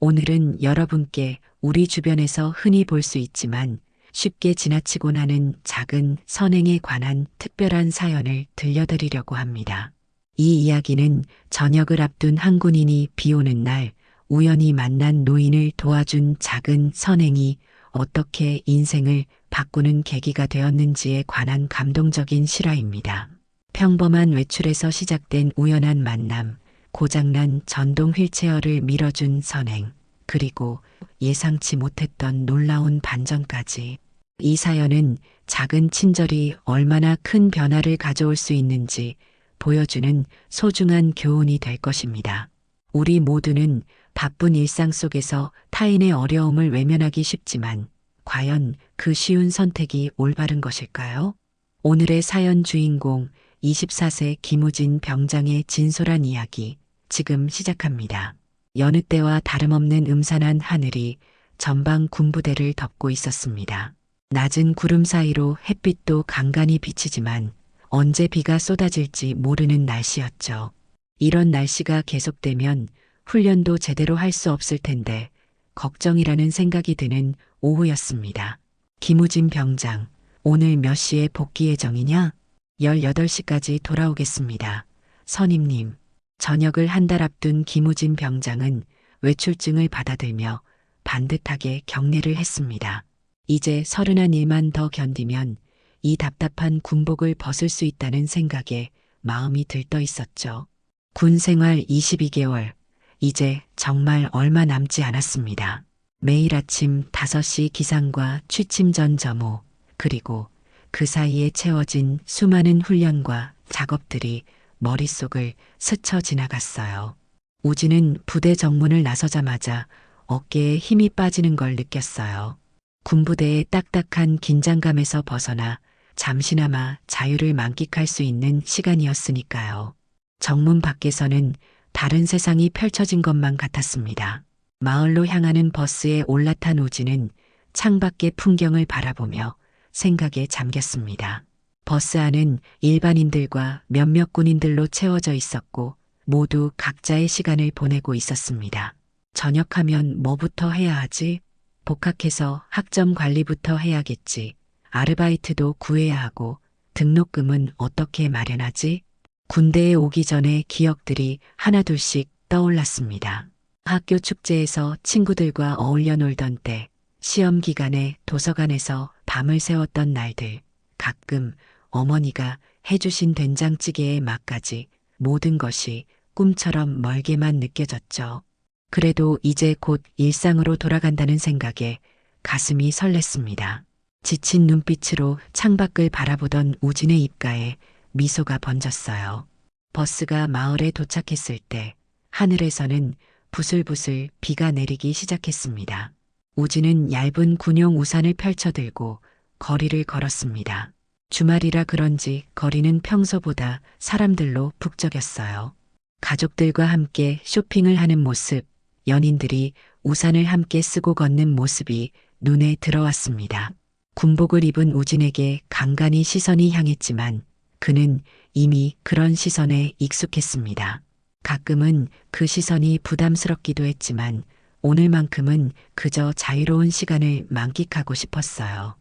오늘은 여러분께 우리 주변에서 흔히 볼 수 있지만 쉽게 지나치곤 하는 작은 선행에 관한 특별한 사연을 들려드리려고 합니다. 이 이야기는 저녁을 앞둔 한 군인이 비 오는 날 우연히 만난 노인을 도와준 작은 선행이 어떻게 인생을 바꾸는 계기가 되었는지에 관한 감동적인 실화입니다. 평범한 외출에서 시작된 우연한 만남, 고장난 전동 휠체어를 밀어준 선행, 그리고 예상치 못했던 놀라운 반전까지. 이 사연은 작은 친절이 얼마나 큰 변화를 가져올 수 있는지 보여주는 소중한 교훈이 될 것입니다. 우리 모두는 바쁜 일상 속에서 타인의 어려움을 외면하기 쉽지만 과연 그 쉬운 선택이 올바른 것일까요? 오늘의 사연 주인공 24세 김우진 병장의 진솔한 이야기 지금 시작합니다. 여느 때와 다름없는 음산한 하늘이 전방 군부대를 덮고 있었습니다. 낮은 구름 사이로 햇빛도 간간히 비치지만 언제 비가 쏟아질지 모르는 날씨였죠. 이런 날씨가 계속되면 훈련도 제대로 할 수 없을 텐데 걱정이라는 생각이 드는 오후였습니다. 김우진 병장, 오늘 몇 시에 복귀 예정이냐? 18시까지 돌아오겠습니다. 선임님. 전역을 한 달 앞둔 김우진 병장은 외출증을 받아들며 반듯하게 경례를 했습니다. 이제 31일만 더 견디면 이 답답한 군복을 벗을 수 있다는 생각에 마음이 들떠 있었죠. 군 생활 22개월, 이제 정말 얼마 남지 않았습니다. 매일 아침 5시 기상과 취침 전 점호, 그리고 그 사이에 채워진 수많은 훈련과 작업들이 머릿속을 스쳐 지나갔어요. 우진은 부대 정문을 나서자마자 어깨에 힘이 빠지는 걸 느꼈어요. 군부대의 딱딱한 긴장감에서 벗어나 잠시나마 자유를 만끽할 수 있는 시간이었으니까요. 정문 밖에서는 다른 세상이 펼쳐진 것만 같았습니다. 마을로 향하는 버스에 올라탄 우진은 창밖의 풍경을 바라보며 생각에 잠겼습니다. 버스 안은 일반인들과 몇몇 군인들로 채워져 있었고 모두 각자의 시간을 보내고 있었습니다. 전역하면 뭐부터 해야 하지? 복학해서 학점 관리부터 해야겠지. 아르바이트도 구해야 하고 등록금은 어떻게 마련하지? 군대에 오기 전에 기억들이 하나둘씩 떠올랐습니다. 학교 축제에서 친구들과 어울려 놀던 때, 시험 기간에 도서관에서 밤을 새웠던 날들, 가끔 어머니가 해주신 된장찌개의 맛까지 모든 것이 꿈처럼 멀게만 느껴졌죠. 그래도 이제 곧 일상으로 돌아간다는 생각에 가슴이 설렜습니다. 지친 눈빛으로 창밖을 바라보던 우진의 입가에 미소가 번졌어요. 버스가 마을에 도착했을 때 하늘에서는 부슬부슬 비가 내리기 시작했습니다. 우진은 얇은 군용 우산을 펼쳐들고 거리를 걸었습니다. 주말이라 그런지 거리는 평소보다 사람들로 북적였어요. 가족들과 함께 쇼핑을 하는 모습, 연인들이 우산을 함께 쓰고 걷는 모습이 눈에 들어왔습니다. 군복을 입은 우진에게 간간히 시선이 향했지만 그는 이미 그런 시선에 익숙했습니다. 가끔은 그 시선이 부담스럽기도 했지만 오늘만큼은 그저 자유로운 시간을 만끽하고 싶었어요.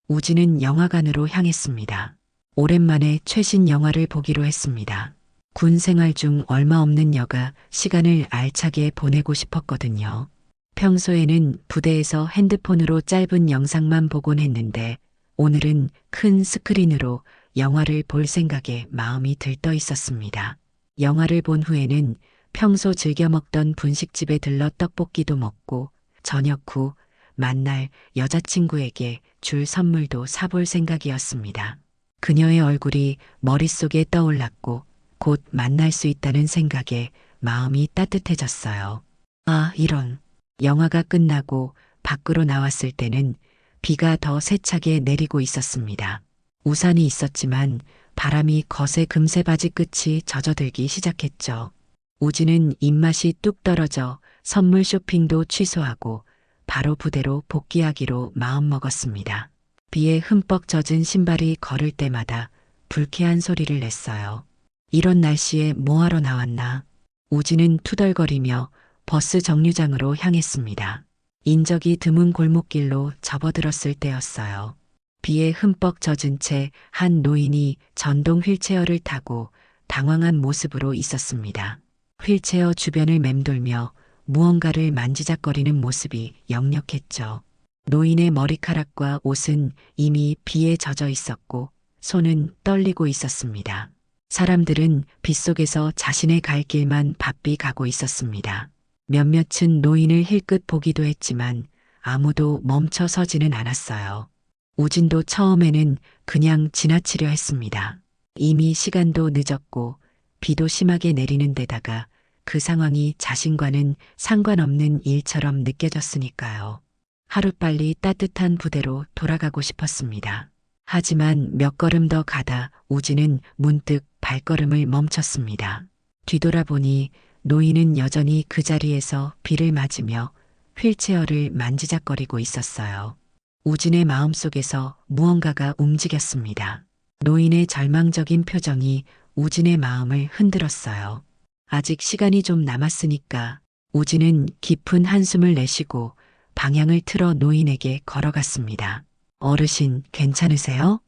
우진은 영화관으로 향했습니다. 오랜만에 최신 영화를 보기로 했습니다. 군 생활 중 얼마 없는 여가 시간을 알차게 보내고 싶었거든요. 평소에는 부대에서 핸드폰으로 짧은 영상만 보곤 했는데 오늘은 큰 스크린으로 영화를 볼 생각에 마음이 들떠 있었습니다. 영화를 본 후에는 평소 즐겨 먹던 분식집에 들러 떡볶이도 먹고 저녁 후 만날 여자친구에게 줄 선물도 사볼 생각이었습니다. 그녀의 얼굴이 머릿속에 떠올랐고 곧 만날 수 있다는 생각에 마음이 따뜻해졌어요. 아, 이런. 영화가 끝나고 밖으로 나왔을 때는 비가 더 세차게 내리고 있었습니다. 우산이 있었지만 바람이 거세 금세 바지 끝이 젖어들기 시작했죠. 우진은 입맛이 뚝 떨어져 선물 쇼핑도 취소하고 바로 부대로 복귀하기로 마음먹었습니다. 비에 흠뻑 젖은 신발이 걸을 때마다 불쾌한 소리를 냈어요. 이런 날씨에 뭐하러 나왔나? 우진은 투덜거리며 버스 정류장으로 향했습니다. 인적이 드문 골목길로 접어들었을 때였어요. 비에 흠뻑 젖은 채 한 노인이 전동 휠체어를 타고 당황한 모습으로 있었습니다. 휠체어 주변을 맴돌며 무언가를 만지작거리는 모습이 역력했죠. 노인의 머리카락과 옷은 이미 비에 젖어 있었고 손은 떨리고 있었습니다. 사람들은 빗속에서 자신의 갈 길만 바삐 가고 있었습니다. 몇몇은 노인을 힐끗 보기도 했지만 아무도 멈춰 서지는 않았어요. 우진도 처음에는 그냥 지나치려 했습니다. 이미 시간도 늦었고 비도 심하게 내리는 데다가 그 상황이 자신과는 상관없는 일처럼 느껴졌으니까요. 하루빨리 따뜻한 부대로 돌아가고 싶었습니다. 하지만 몇 걸음 더 가다 우진은 문득 발걸음을 멈췄습니다. 뒤돌아보니 노인은 여전히 그 자리에서 비를 맞으며 휠체어를 만지작거리고 있었어요. 우진의 마음속에서 무언가가 움직였습니다. 노인의 절망적인 표정이 우진의 마음을 흔들었어요. 아직 시간이 좀 남았으니까 우진은 깊은 한숨을 내쉬고 방향을 틀어 노인에게 걸어갔습니다. 어르신, 괜찮으세요?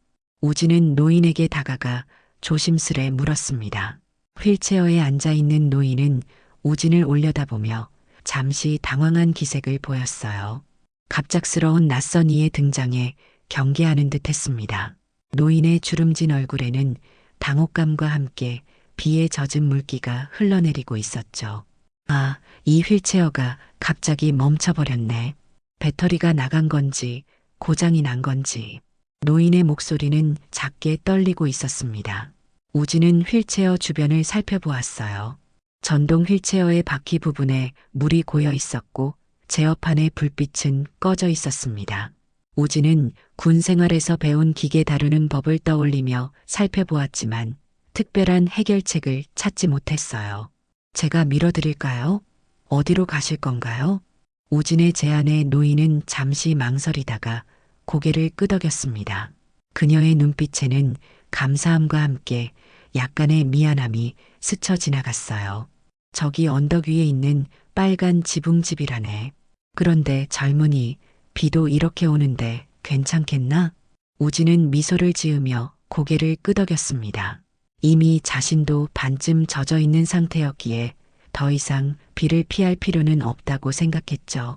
우진은 노인에게 다가가 조심스레 물었습니다. 휠체어에 앉아있는 노인은 우진을 올려다보며 잠시 당황한 기색을 보였어요. 갑작스러운 낯선 이의 등장에 경계하는 듯 했습니다. 노인의 주름진 얼굴에는 당혹감과 함께 비에 젖은 물기가 흘러내리고 있었죠. 아, 이 휠체어가 갑자기 멈춰버렸네. 배터리가 나간 건지 고장이 난 건지. 노인의 목소리는 작게 떨리고 있었습니다. 우진은 휠체어 주변을 살펴보았어요. 전동 휠체어의 바퀴 부분에 물이 고여 있었고 제어판의 불빛은 꺼져 있었습니다. 우진은 군 생활에서 배운 기계 다루는 법을 떠올리며 살펴보았지만 특별한 해결책을 찾지 못했어요. 제가 밀어드릴까요? 어디로 가실 건가요? 우진의 제안에 노인은 잠시 망설이다가 고개를 끄덕였습니다. 그녀의 눈빛에는 감사함과 함께 약간의 미안함이 스쳐 지나갔어요. 저기 언덕 위에 있는 빨간 지붕집이라네. 그런데 젊은이, 비도 이렇게 오는데 괜찮겠나? 우진은 미소를 지으며 고개를 끄덕였습니다. 이미 자신도 반쯤 젖어 있는 상태였기에 더 이상 비를 피할 필요는 없다고 생각했죠.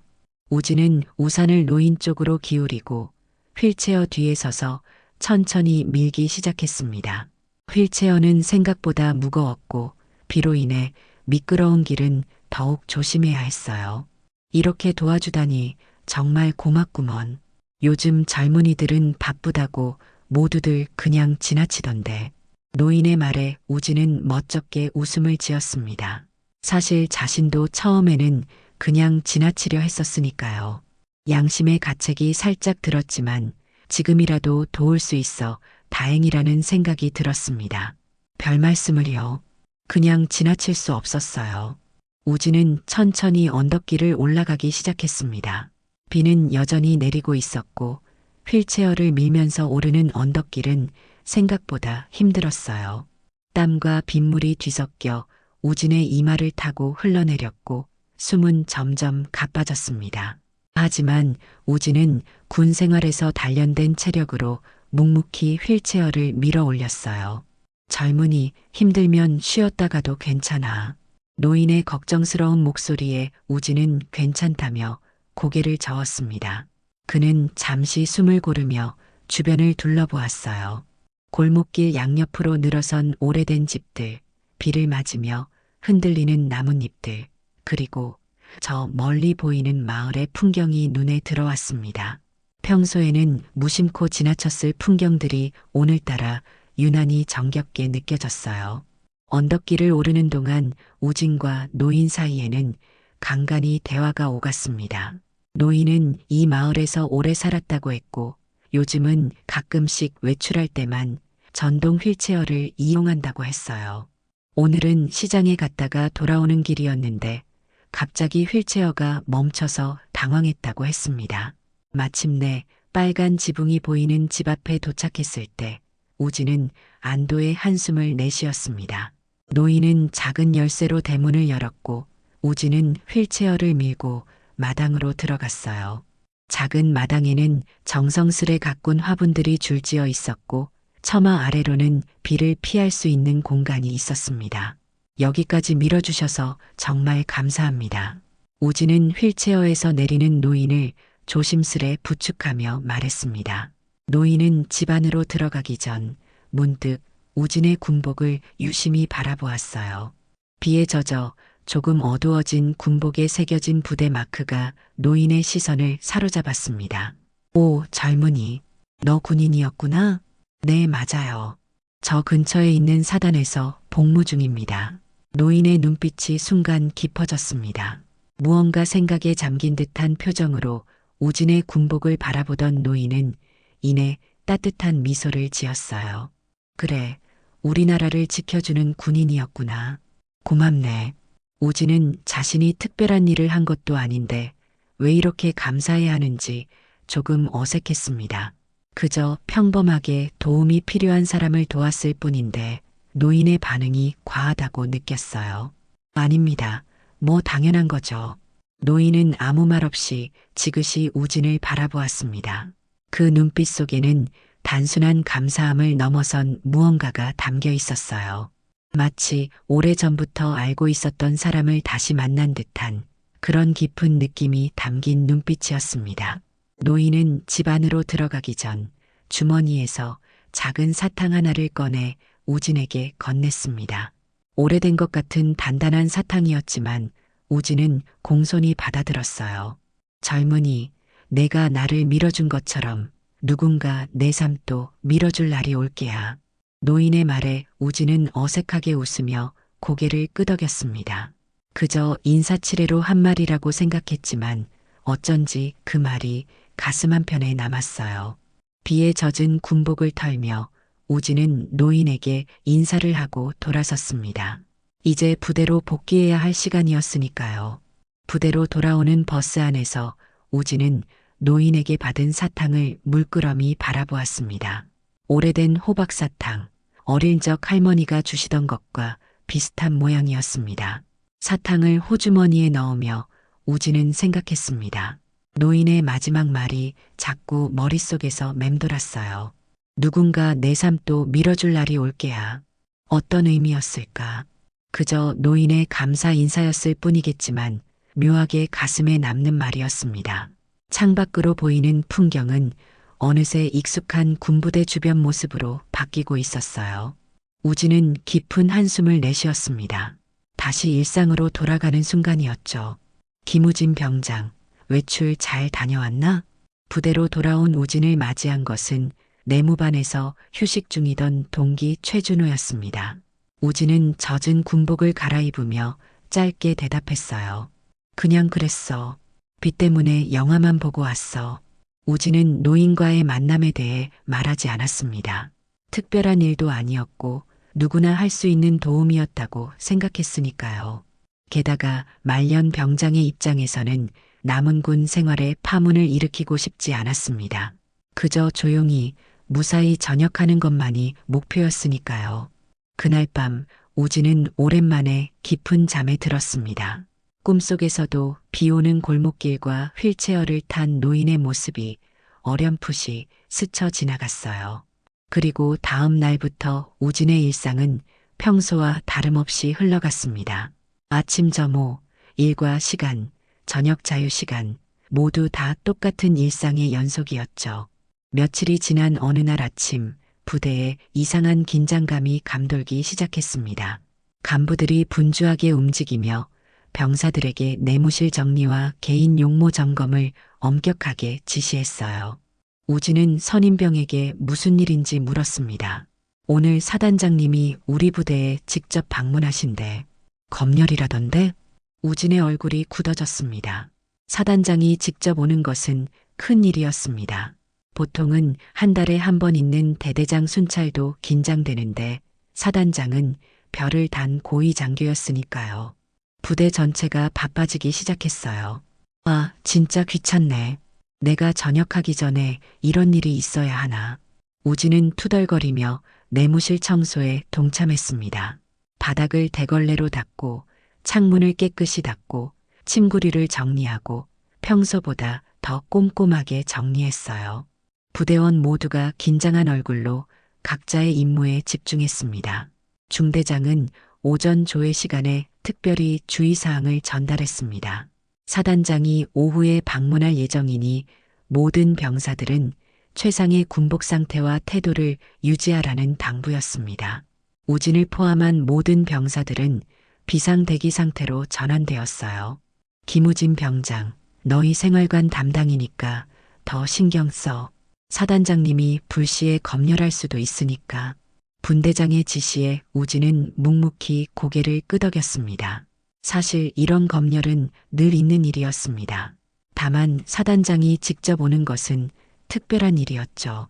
우진은 우산을 노인 쪽으로 기울이고 휠체어 뒤에 서서 천천히 밀기 시작했습니다. 휠체어는 생각보다 무거웠고 비로 인해 미끄러운 길은 더욱 조심해야 했어요. 이렇게 도와주다니 정말 고맙구먼. 요즘 젊은이들은 바쁘다고 모두들 그냥 지나치던데. 노인의 말에 우진은 멋쩍게 웃음을 지었습니다. 사실 자신도 처음에는 그냥 지나치려 했었으니까요. 양심의 가책이 살짝 들었지만 지금이라도 도울 수 있어 다행이라는 생각이 들었습니다. 별 말씀을요. 그냥 지나칠 수 없었어요. 우진은 천천히 언덕길을 올라가기 시작했습니다. 비는 여전히 내리고 있었고 휠체어를 밀면서 오르는 언덕길은 생각보다 힘들었어요. 땀과 빗물이 뒤섞여 우진의 이마를 타고 흘러내렸고 숨은 점점 가빠졌습니다. 하지만 우진은 군 생활에서 단련된 체력으로 묵묵히 휠체어를 밀어 올렸어요. 젊은이, 힘들면 쉬었다 가도 괜찮아. 노인의 걱정스러운 목소리에 우진은 괜찮다며 고개를 저었습니다. 그는 잠시 숨을 고르며 주변을 둘러보았어요. 골목길 양옆으로 늘어선 오래된 집들, 비를 맞으며 흔들리는 나뭇잎들, 그리고 저 멀리 보이는 마을의 풍경이 눈에 들어왔습니다. 평소에는 무심코 지나쳤을 풍경들이 오늘따라 유난히 정겹게 느껴졌어요. 언덕길을 오르는 동안 우진과 노인 사이에는 간간히 대화가 오갔습니다. 노인은 이 마을에서 오래 살았다고 했고 요즘은 가끔씩 외출할 때만 전동 휠체어를 이용한다고 했어요. 오늘은 시장에 갔다가 돌아오는 길이었는데 갑자기 휠체어가 멈춰서 당황했다고 했습니다. 마침내 빨간 지붕이 보이는 집 앞에 도착했을 때 우진은 안도의 한숨을 내쉬었습니다. 노인은 작은 열쇠로 대문을 열었고 우진은 휠체어를 밀고 마당으로 들어갔어요. 작은 마당에는 정성스레 가꾼 화분들이 줄지어 있었고 처마 아래로는 비를 피할 수 있는 공간이 있었습니다. 여기까지 밀어주셔서 정말 감사합니다. 우진은 휠체어에서 내리는 노인을 조심스레 부축하며 말했습니다. 노인은 집 안으로 들어가기 전 문득 우진의 군복을 유심히 바라보았어요. 비에 젖어 조금 어두워진 군복에 새겨진 부대 마크가 노인의 시선을 사로잡았습니다. 오, 젊은이. 너 군인이었구나? 네, 맞아요. 저 근처에 있는 사단에서 복무 중입니다. 노인의 눈빛이 순간 깊어졌습니다. 무언가 생각에 잠긴 듯한 표정으로 우진의 군복을 바라보던 노인은 이내 따뜻한 미소를 지었어요. 그래, 우리나라를 지켜주는 군인이었구나. 고맙네. 우진은 자신이 특별한 일을 한 것도 아닌데 왜 이렇게 감사해야 하는지 조금 어색했습니다. 그저 평범하게 도움이 필요한 사람을 도왔을 뿐인데 노인의 반응이 과하다고 느꼈어요. 아닙니다. 뭐 당연한 거죠. 노인은 아무 말 없이 지그시 우진을 바라보았습니다. 그 눈빛 속에는 단순한 감사함을 넘어선 무언가가 담겨 있었어요. 마치 오래전부터 알고 있었던 사람을 다시 만난 듯한 그런 깊은 느낌이 담긴 눈빛이었습니다. 노인은 집 안으로 들어가기 전 주머니에서 작은 사탕 하나를 꺼내 우진에게 건넸습니다. 오래된 것 같은 단단한 사탕이었지만 우진은 공손히 받아들었어요. 젊은이, 내가 나를 밀어준 것처럼 누군가 내 삶도 밀어줄 날이 올 게야. 노인의 말에 우진은 어색하게 웃으며 고개를 끄덕였습니다. 그저 인사치레로 한 말이라고 생각했지만 어쩐지 그 말이 가슴 한편에 남았어요. 비에 젖은 군복을 털며 우진은 노인에게 인사를 하고 돌아섰습니다. 이제 부대로 복귀해야 할 시간이었으니까요. 부대로 돌아오는 버스 안에서 우진은 노인에게 받은 사탕을 물끄러미 바라보았습니다. 오래된 호박사탕, 어릴 적 할머니가 주시던 것과 비슷한 모양이었습니다. 사탕을 호주머니에 넣으며 우진은 생각했습니다. 노인의 마지막 말이 자꾸 머릿속에서 맴돌았어요. 누군가 내 삶도 밀어줄 날이 올 게야. 어떤 의미였을까? 그저 노인의 감사 인사였을 뿐이겠지만 묘하게 가슴에 남는 말이었습니다. 창밖으로 보이는 풍경은 어느새 익숙한 군부대 주변 모습으로 바뀌고 있었어요. 우진은 깊은 한숨을 내쉬었습니다. 다시 일상으로 돌아가는 순간이었죠. 김우진 병장, 외출 잘 다녀왔나? 부대로 돌아온 우진을 맞이한 것은 내무반에서 휴식 중이던 동기 최준호였습니다. 우진은 젖은 군복을 갈아입으며 짧게 대답했어요. 그냥 그랬어. 비 때문에 영화만 보고 왔어. 우진은 노인과의 만남에 대해 말하지 않았습니다. 특별한 일도 아니었고 누구나 할 수 있는 도움이었다고 생각했으니까요. 게다가 말년 병장의 입장에서는 남은 군 생활에 파문을 일으키고 싶지 않았습니다. 그저 조용히 무사히 전역하는 것만이 목표였으니까요. 그날 밤 우진은 오랜만에 깊은 잠에 들었습니다. 꿈속에서도 비 오는 골목길과 휠체어를 탄 노인의 모습이 어렴풋이 스쳐 지나갔어요. 그리고 다음 날부터 우진의 일상은 평소와 다름없이 흘러갔습니다. 아침 점호, 일과 시간, 저녁 자유 시간 모두 다 똑같은 일상의 연속이었죠. 며칠이 지난 어느 날 아침 부대에 이상한 긴장감이 감돌기 시작했습니다. 간부들이 분주하게 움직이며 병사들에게 내무실 정리와 개인 용모 점검을 엄격하게 지시했어요. 우진은 선임병에게 무슨 일인지 물었습니다. 오늘 사단장님이 우리 부대에 직접 방문하신대. 검열이라던데? 우진의 얼굴이 굳어졌습니다. 사단장이 직접 오는 것은 큰 일이었습니다. 보통은 한 달에 한 번 있는 대대장 순찰도 긴장되는데 사단장은 별을 단 고위 장교였으니까요. 부대 전체가 바빠지기 시작했어요. 아, 진짜 귀찮네. 내가 전역하기 전에 이런 일이 있어야 하나. 우진은 투덜거리며 내무실 청소에 동참했습니다. 바닥을 대걸레로 닦고 창문을 깨끗이 닫고 침구리를 정리하고 평소보다 더 꼼꼼하게 정리했어요. 부대원 모두가 긴장한 얼굴로 각자의 임무에 집중했습니다. 중대장은 오전 조회 시간에 특별히 주의사항을 전달했습니다. 사단장이 오후에 방문할 예정이니 모든 병사들은 최상의 군복 상태와 태도를 유지하라는 당부였습니다. 우진을 포함한 모든 병사들은 비상대기 상태로 전환되었어요. 김우진 병장, 너희 생활관 담당이니까 더 신경 써. 사단장님이 불시에 검열할 수도 있으니까. 분대장의 지시에 우진은 묵묵히 고개를 끄덕였습니다. 사실 이런 검열은 늘 있는 일이었습니다. 다만 사단장이 직접 오는 것은 특별한 일이었죠.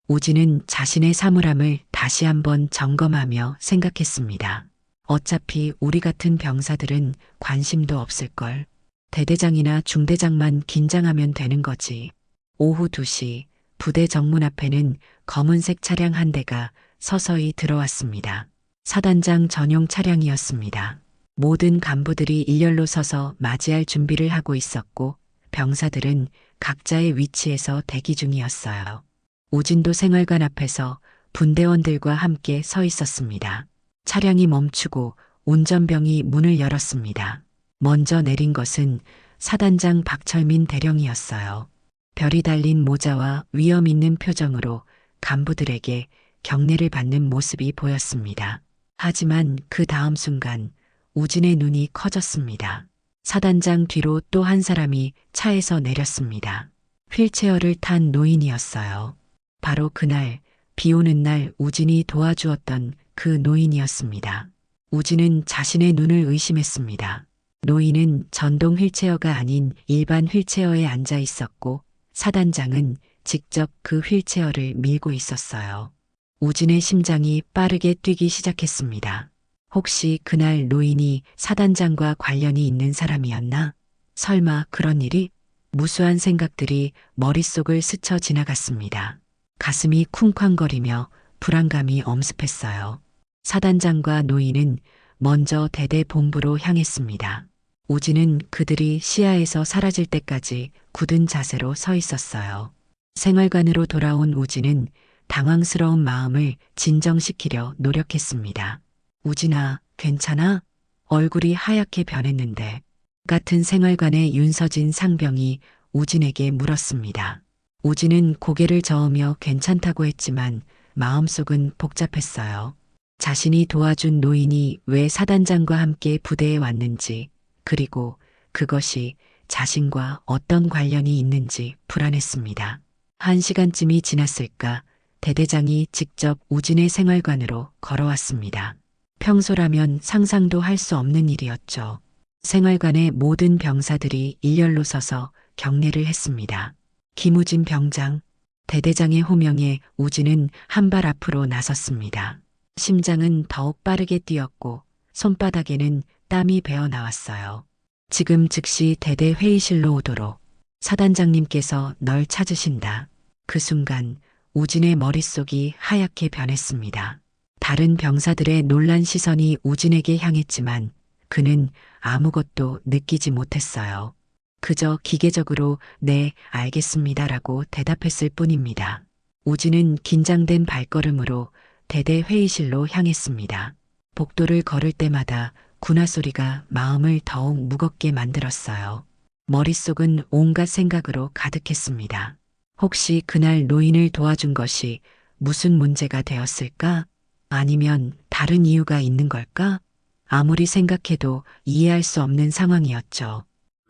우진은 자신의 사물함을 다시 한번 점검하며 생각했습니다. 어차피 우리 같은 병사들은 관심도 없을걸. 대대장이나 중대장만 긴장하면 되는 거지. 오후 2시 부대 정문 앞에는 검은색 차량 한 대가 서서히 들어왔습니다. 사단장 전용 차량이었습니다. 모든 간부들이 일렬로 서서 맞이할 준비를 하고 있었고 병사들은 각자의 위치에서 대기 중이었어요. 우진도 생활관 앞에서 분대원들과 함께 서 있었습니다. 차량이 멈추고 운전병이 문을 열었습니다. 먼저 내린 것은 사단장 박철민 대령이었어요. 별이 달린 모자와 위험 있는 표정으로 간부들에게 경례를 받는 모습이 보였습니다. 하지만 그 다음 순간 우진의 눈이 커졌습니다. 사단장 뒤로 또 한 사람이 차에서 내렸습니다. 휠체어를 탄 노인이었어요. 바로 그날 비 오는 날 우진이 도와주었던 그 노인이었습니다. 우진은 자신의 눈을 의심했습니다. 노인은 전동 휠체어가 아닌 일반 휠체어에 앉아 있었고 사단장은 직접 그 휠체어를 밀고 있었어요. 우진의 심장이 빠르게 뛰기 시작했습니다. 혹시 그날 노인이 사단장과 관련이 있는 사람이었나? 설마 그런 일이? 무수한 생각들이 머릿속을 스쳐 지나갔습니다. 가슴이 쿵쾅거리며 불안감이 엄습했어요. 사단장과 노인은 먼저 대대 본부로 향했습니다. 우진은 그들이 시야에서 사라질 때까지 굳은 자세로 서 있었어요. 생활관으로 돌아온 우진은 당황스러운 마음을 진정시키려 노력했습니다. 우진아, 괜찮아? 얼굴이 하얗게 변했는데. 같은 생활관의 윤서진 상병이 우진에게 물었습니다. 우진은 고개를 저으며 괜찮다고 했지만 마음속은 복잡했어요. 자신이 도와준 노인이 왜 사단장과 함께 부대에 왔는지, 그리고 그것이 자신과 어떤 관련이 있는지 불안했습니다. 1시간쯤이 지났을까 대대장이 직접 우진의 생활관으로 걸어왔습니다. 평소라면 상상도 할 수 없는 일이었죠. 생활관의 모든 병사들이 일렬로 서서 경례를 했습니다. 김우진 병장, 대대장의 호명에 우진은 한 발 앞으로 나섰습니다. 심장은 더욱 빠르게 뛰었고 손바닥에는 땀이 배어 나왔어요. 지금 즉시 대대 회의실로 오도록. 사단장님께서 널 찾으신다. 그 순간 우진의 머릿속이 하얗게 변했습니다. 다른 병사들의 놀란 시선이 우진에게 향했지만 그는 아무것도 느끼지 못했어요. 그저 기계적으로 네, 알겠습니다라고 대답했을 뿐입니다. 우진은 긴장된 발걸음으로 대대 회의실로 향했습니다. 복도를 걸을 때마다 군화 소리가 마음을 더욱 무겁게 만들었어요. 머릿속은 온갖 생각으로 가득했습니다. 혹시 그날 노인을 도와준 것이 무슨 문제가 되었을까? 아니면 다른 이유가 있는 걸까? 아무리 생각해도 이해할 수 없는 상황이었죠.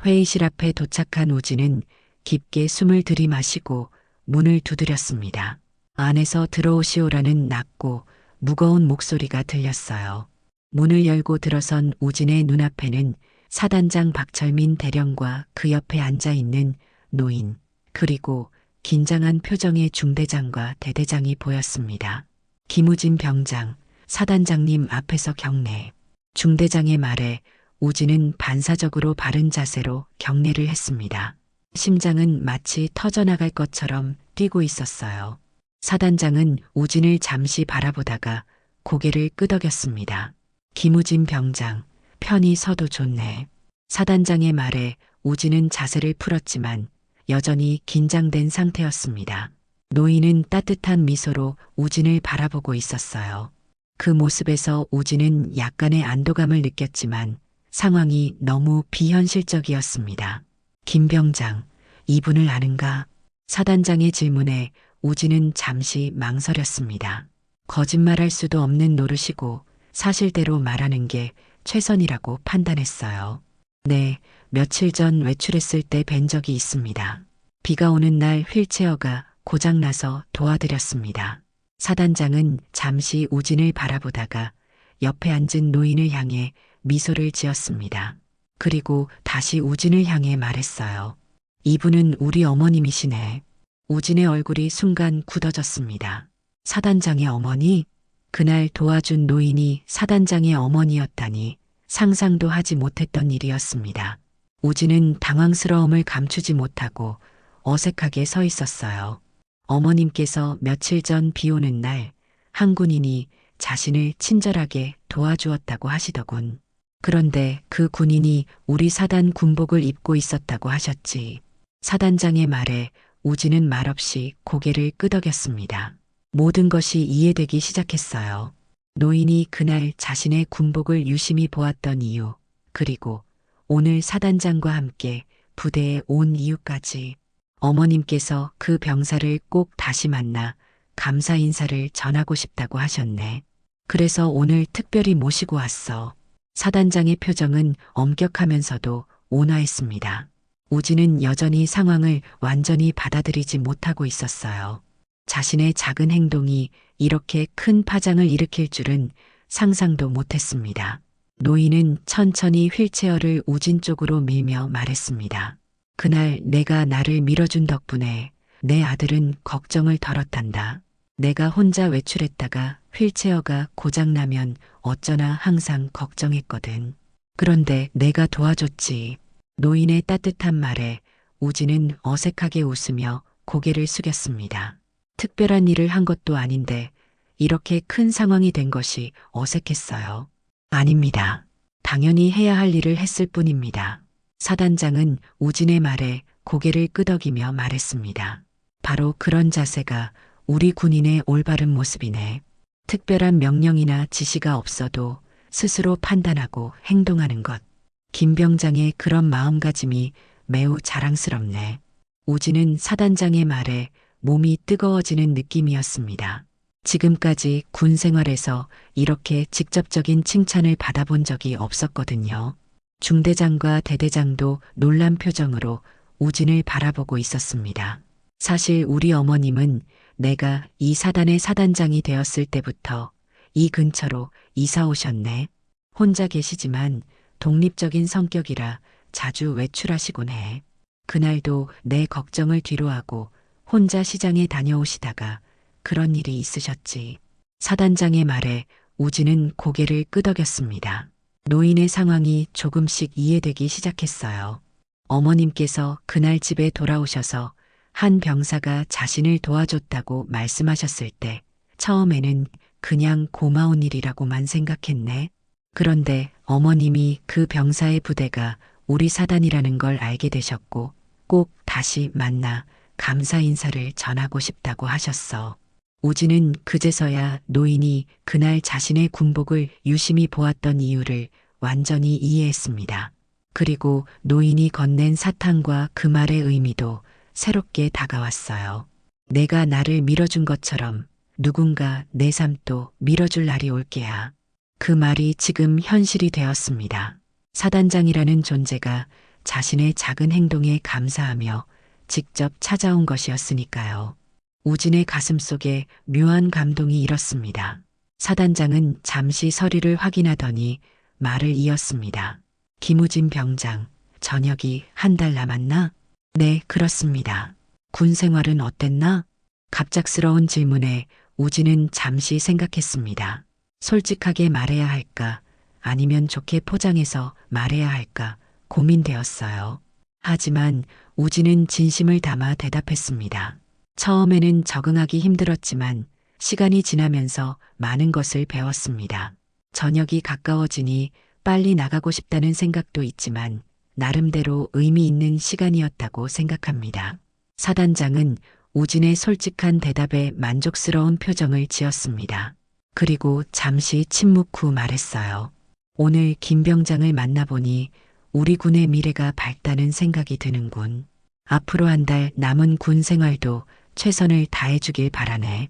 회의실 앞에 도착한 우진은 깊게 숨을 들이마시고 문을 두드렸습니다. 안에서 들어오시오라는 낮고 무거운 목소리가 들렸어요. 문을 열고 들어선 우진의 눈앞에는 사단장 박철민 대령과 그 옆에 앉아있는 노인, 그리고 긴장한 표정의 중대장과 대대장이 보였습니다. 김우진 병장, 사단장님 앞에서 경례. 중대장의 말에 우진은 반사적으로 바른 자세로 경례를 했습니다. 심장은 마치 터져나갈 것처럼 뛰고 있었어요. 사단장은 우진을 잠시 바라보다가 고개를 끄덕였습니다. 김우진 병장, 편히 서도 좋네. 사단장의 말에 우진은 자세를 풀었지만 여전히 긴장된 상태였습니다. 노인은 따뜻한 미소로 우진을 바라보고 있었어요. 그 모습에서 우진은 약간의 안도감을 느꼈지만 상황이 너무 비현실적이었습니다. 김 병장, 이분을 아는가? 사단장의 질문에 우진은 잠시 망설였습니다. 거짓말할 수도 없는 노릇이고 사실대로 말하는 게 최선이라고 판단했어요. 네, 며칠 전 외출했을 때 뵌 적이 있습니다. 비가 오는 날 휠체어가 고장나서 도와드렸습니다. 사단장은 잠시 우진을 바라보다가 옆에 앉은 노인을 향해 미소를 지었습니다. 그리고 다시 우진을 향해 말했어요. 이분은 우리 어머님이시네. 우진의 얼굴이 순간 굳어졌습니다. 사단장의 어머니? 그날 도와준 노인이 사단장의 어머니였다니 상상도 하지 못했던 일이었습니다. 우진은 당황스러움을 감추지 못하고 어색하게 서 있었어요. 어머님께서 며칠 전 비 오는 날 한 군인이 자신을 친절하게 도와주었다고 하시더군. 그런데 그 군인이 우리 사단 군복을 입고 있었다고 하셨지. 사단장의 말에 우진은 말없이 고개를 끄덕였습니다. 모든 것이 이해되기 시작했어요. 노인이 그날 자신의 군복을 유심히 보았던 이유, 그리고 오늘 사단장과 함께 부대에 온 이유까지. 어머님께서 그 병사를 꼭 다시 만나 감사 인사를 전하고 싶다고 하셨네. 그래서 오늘 특별히 모시고 왔어. 사단장의 표정은 엄격하면서도 온화했습니다. 우진은 여전히 상황을 완전히 받아들이지 못하고 있었어요. 자신의 작은 행동이 이렇게 큰 파장을 일으킬 줄은 상상도 못했습니다. 노인은 천천히 휠체어를 우진 쪽으로 밀며 말했습니다. 그날 내가 나를 밀어준 덕분에 내 아들은 걱정을 덜었단다. 내가 혼자 외출했다가 휠체어가 고장나면 어쩌나 항상 걱정했거든. 그런데 내가 도와줬지. 노인의 따뜻한 말에 우진은 어색하게 웃으며 고개를 숙였습니다. 특별한 일을 한 것도 아닌데 이렇게 큰 상황이 된 것이 어색했어요. 아닙니다. 당연히 해야 할 일을 했을 뿐입니다. 사단장은 우진의 말에 고개를 끄덕이며 말했습니다. 바로 그런 자세가 우리 군인의 올바른 모습이네. 특별한 명령이나 지시가 없어도 스스로 판단하고 행동하는 것. 김 병장의 그런 마음가짐이 매우 자랑스럽네. 우진은 사단장의 말에 몸이 뜨거워지는 느낌이었습니다. 지금까지 군 생활에서 이렇게 직접적인 칭찬을 받아본 적이 없었거든요. 중대장과 대대장도 놀란 표정으로 우진을 바라보고 있었습니다. 사실 우리 어머님은 내가 이 사단의 사단장이 되었을 때부터 이 근처로 이사 오셨네. 혼자 계시지만 독립적인 성격이라 자주 외출하시곤 해. 그날도 내 걱정을 뒤로하고 혼자 시장에 다녀오시다가 그런 일이 있으셨지. 사단장의 말에 우진은 고개를 끄덕였습니다. 노인의 상황이 조금씩 이해되기 시작했어요. 어머님께서 그날 집에 돌아오셔서 한 병사가 자신을 도와줬다고 말씀하셨을 때 처음에는 그냥 고마운 일이라고만 생각했네. 그런데 어머님이 그 병사의 부대가 우리 사단이라는 걸 알게 되셨고 꼭 다시 만나 감사 인사를 전하고 싶다고 하셨어. 우진은 그제서야 노인이 그날 자신의 군복을 유심히 보았던 이유를 완전히 이해했습니다. 그리고 노인이 건넨 사탕과 그 말의 의미도 새롭게 다가왔어요. 내가 나를 밀어준 것처럼 누군가 내 삶도 밀어줄 날이 올 게야. 그 말이 지금 현실이 되었습니다. 사단장이라는 존재가 자신의 작은 행동에 감사하며 직접 찾아온 것이었으니까요. 우진의 가슴속에 묘한 감동이 일었습니다. 사단장은 잠시 서류를 확인하더니 말을 이었습니다. 김우진 병장, 전역이 한 달 남았나? 네, 그렇습니다. 군 생활은 어땠나? 갑작스러운 질문에 우진은 잠시 생각했습니다. 솔직하게 말해야 할까, 아니면 좋게 포장해서 말해야 할까 고민되었어요. 하지만 우진은 진심을 담아 대답했습니다. 처음에는 적응하기 힘들었지만 시간이 지나면서 많은 것을 배웠습니다. 저녁이 가까워지니 빨리 나가고 싶다는 생각도 있지만 나름대로 의미 있는 시간이었다고 생각합니다. 사단장은 우진의 솔직한 대답에 만족스러운 표정을 지었습니다. 그리고 잠시 침묵 후 말했어요. 오늘 김 병장을 만나보니 우리 군의 미래가 밝다는 생각이 드는군. 앞으로 한 달 남은 군 생활도 최선을 다해주길 바라네.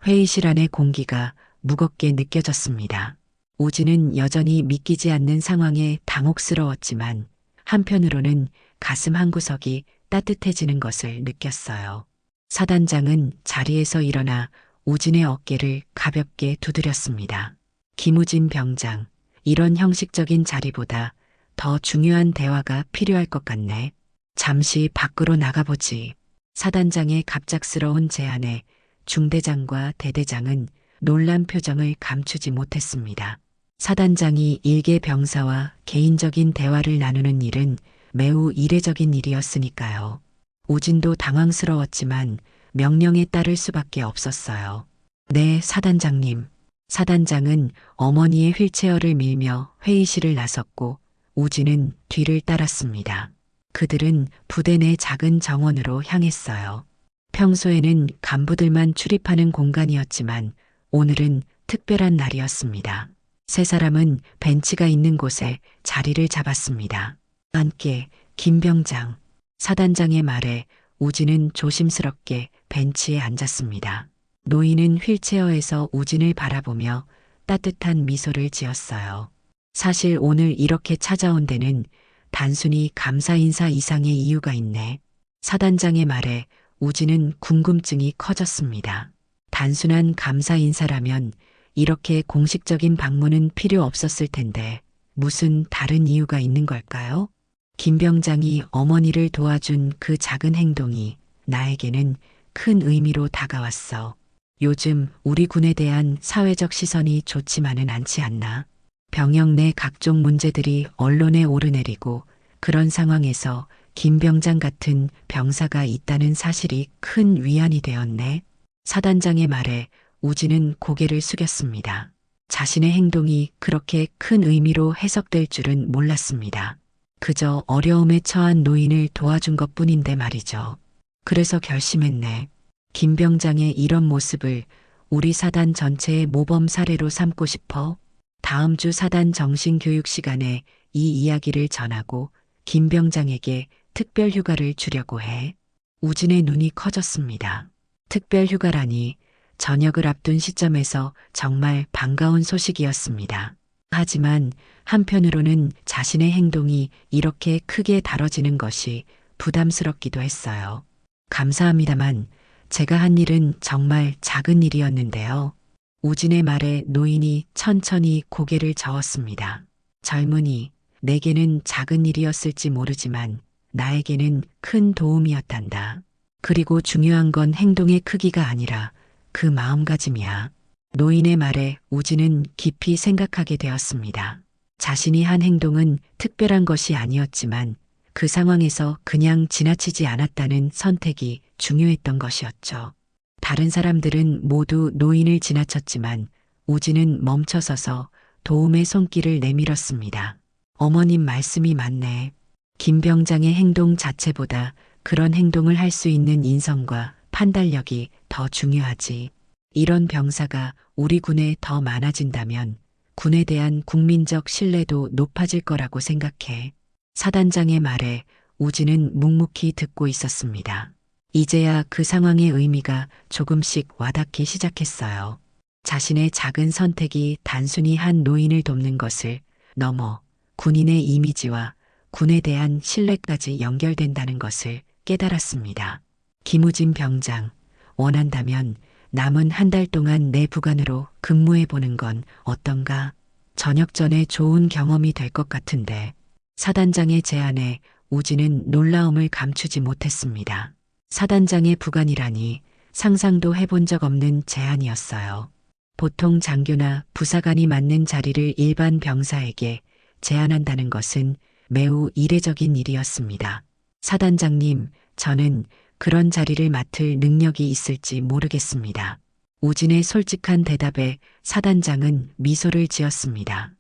회의실 안의 공기가 무겁게 느껴졌습니다. 우진은 여전히 믿기지 않는 상황에 당혹스러웠지만 한편으로는 가슴 한구석이 따뜻해지는 것을 느꼈어요. 사단장은 자리에서 일어나 우진의 어깨를 가볍게 두드렸습니다. 김우진 병장, 이런 형식적인 자리보다 더 중요한 대화가 필요할 것 같네. 잠시 밖으로 나가보지. 사단장의 갑작스러운 제안에 중대장과 대대장은 놀란 표정을 감추지 못했습니다. 사단장이 일개 병사와 개인적인 대화를 나누는 일은 매우 이례적인 일이었으니까요. 우진도 당황스러웠지만 명령에 따를 수밖에 없었어요. 네, 사단장님. 사단장은 어머니의 휠체어를 밀며 회의실을 나섰고 우진은 뒤를 따랐습니다. 그들은 부대 내 작은 정원으로 향했어요. 평소에는 간부들만 출입하는 공간이었지만 오늘은 특별한 날이었습니다. 세 사람은 벤치가 있는 곳에 자리를 잡았습니다. 함께 김 병장, 사단장의 말에 우진은 조심스럽게 벤치에 앉았습니다. 노인은 휠체어에서 우진을 바라보며 따뜻한 미소를 지었어요. 사실 오늘 이렇게 찾아온 데는 단순히 감사 인사 이상의 이유가 있네. 사단장의 말에 우진은 궁금증이 커졌습니다. 단순한 감사 인사라면 이렇게 공식적인 방문은 필요 없었을 텐데 무슨 다른 이유가 있는 걸까요? 김 병장이 어머니를 도와준 그 작은 행동이 나에게는 큰 의미로 다가왔어. 요즘 우리 군에 대한 사회적 시선이 좋지만은 않지 않나? 병영 내 각종 문제들이 언론에 오르내리고 그런 상황에서 김 병장 같은 병사가 있다는 사실이 큰 위안이 되었네. 사단장의 말에 우진은 고개를 숙였습니다. 자신의 행동이 그렇게 큰 의미로 해석될 줄은 몰랐습니다. 그저 어려움에 처한 노인을 도와준 것뿐인데 말이죠. 그래서 결심했네. 김 병장의 이런 모습을 우리 사단 전체의 모범 사례로 삼고 싶어. 다음 주 사단 정신교육 시간에 이 이야기를 전하고 김 병장에게 특별 휴가를 주려고 해. 우진의 눈이 커졌습니다. 특별 휴가라니 저녁을 앞둔 시점에서 정말 반가운 소식이었습니다. 하지만 한편으로는 자신의 행동이 이렇게 크게 다뤄지는 것이 부담스럽기도 했어요. 감사합니다만 제가 한 일은 정말 작은 일이었는데요. 우진의 말에 노인이 천천히 고개를 저었습니다. 젊은이, 내게는 작은 일이었을지 모르지만 나에게는 큰 도움이었단다. 그리고 중요한 건 행동의 크기가 아니라 그 마음가짐이야. 노인의 말에 우진은 깊이 생각하게 되었습니다. 자신이 한 행동은 특별한 것이 아니었지만 그 상황에서 그냥 지나치지 않았다는 선택이 중요했던 것이었죠. 다른 사람들은 모두 노인을 지나쳤지만 우진은 멈춰서서 도움의 손길을 내밀었습니다. 어머님 말씀이 맞네. 김 병장의 행동 자체보다 그런 행동을 할 수 있는 인성과 판단력이 더 중요하지. 이런 병사가 우리 군에 더 많아진다면 군에 대한 국민적 신뢰도 높아질 거라고 생각해. 사단장의 말에 우진은 묵묵히 듣고 있었습니다. 이제야 그 상황의 의미가 조금씩 와닿기 시작했어요. 자신의 작은 선택이 단순히 한 노인을 돕는 것을 넘어 군인의 이미지와 군에 대한 신뢰까지 연결된다는 것을 깨달았습니다. 김우진 병장, 원한다면 남은 한 달 동안 내 부관으로 근무해보는 건 어떤가? 저녁 전에 좋은 경험이 될 것 같은데. 사단장의 제안에 우진은 놀라움을 감추지 못했습니다. 사단장의 부관이라니 상상도 해본 적 없는 제안이었어요. 보통 장교나 부사관이 맡는 자리를 일반 병사에게 제안한다는 것은 매우 이례적인 일이었습니다. 사단장님, 저는 그런 자리를 맡을 능력이 있을지 모르겠습니다. 우진의 솔직한 대답에 사단장은 미소를 지었습니다.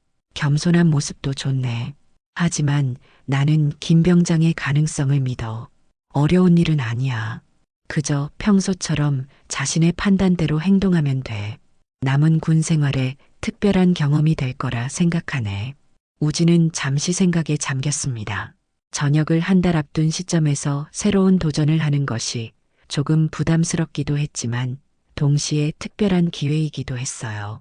겸손한 모습도 좋네. 하지만 나는 김 병장의 가능성을 믿어. 어려운 일은 아니야. 그저 평소처럼 자신의 판단대로 행동하면 돼. 남은 군 생활에 특별한 경험이 될 거라 생각하네. 우진은 잠시 생각에 잠겼습니다. 전역을 한 달 앞둔 시점에서 새로운 도전을 하는 것이 조금 부담스럽기도 했지만 동시에 특별한 기회이기도 했어요.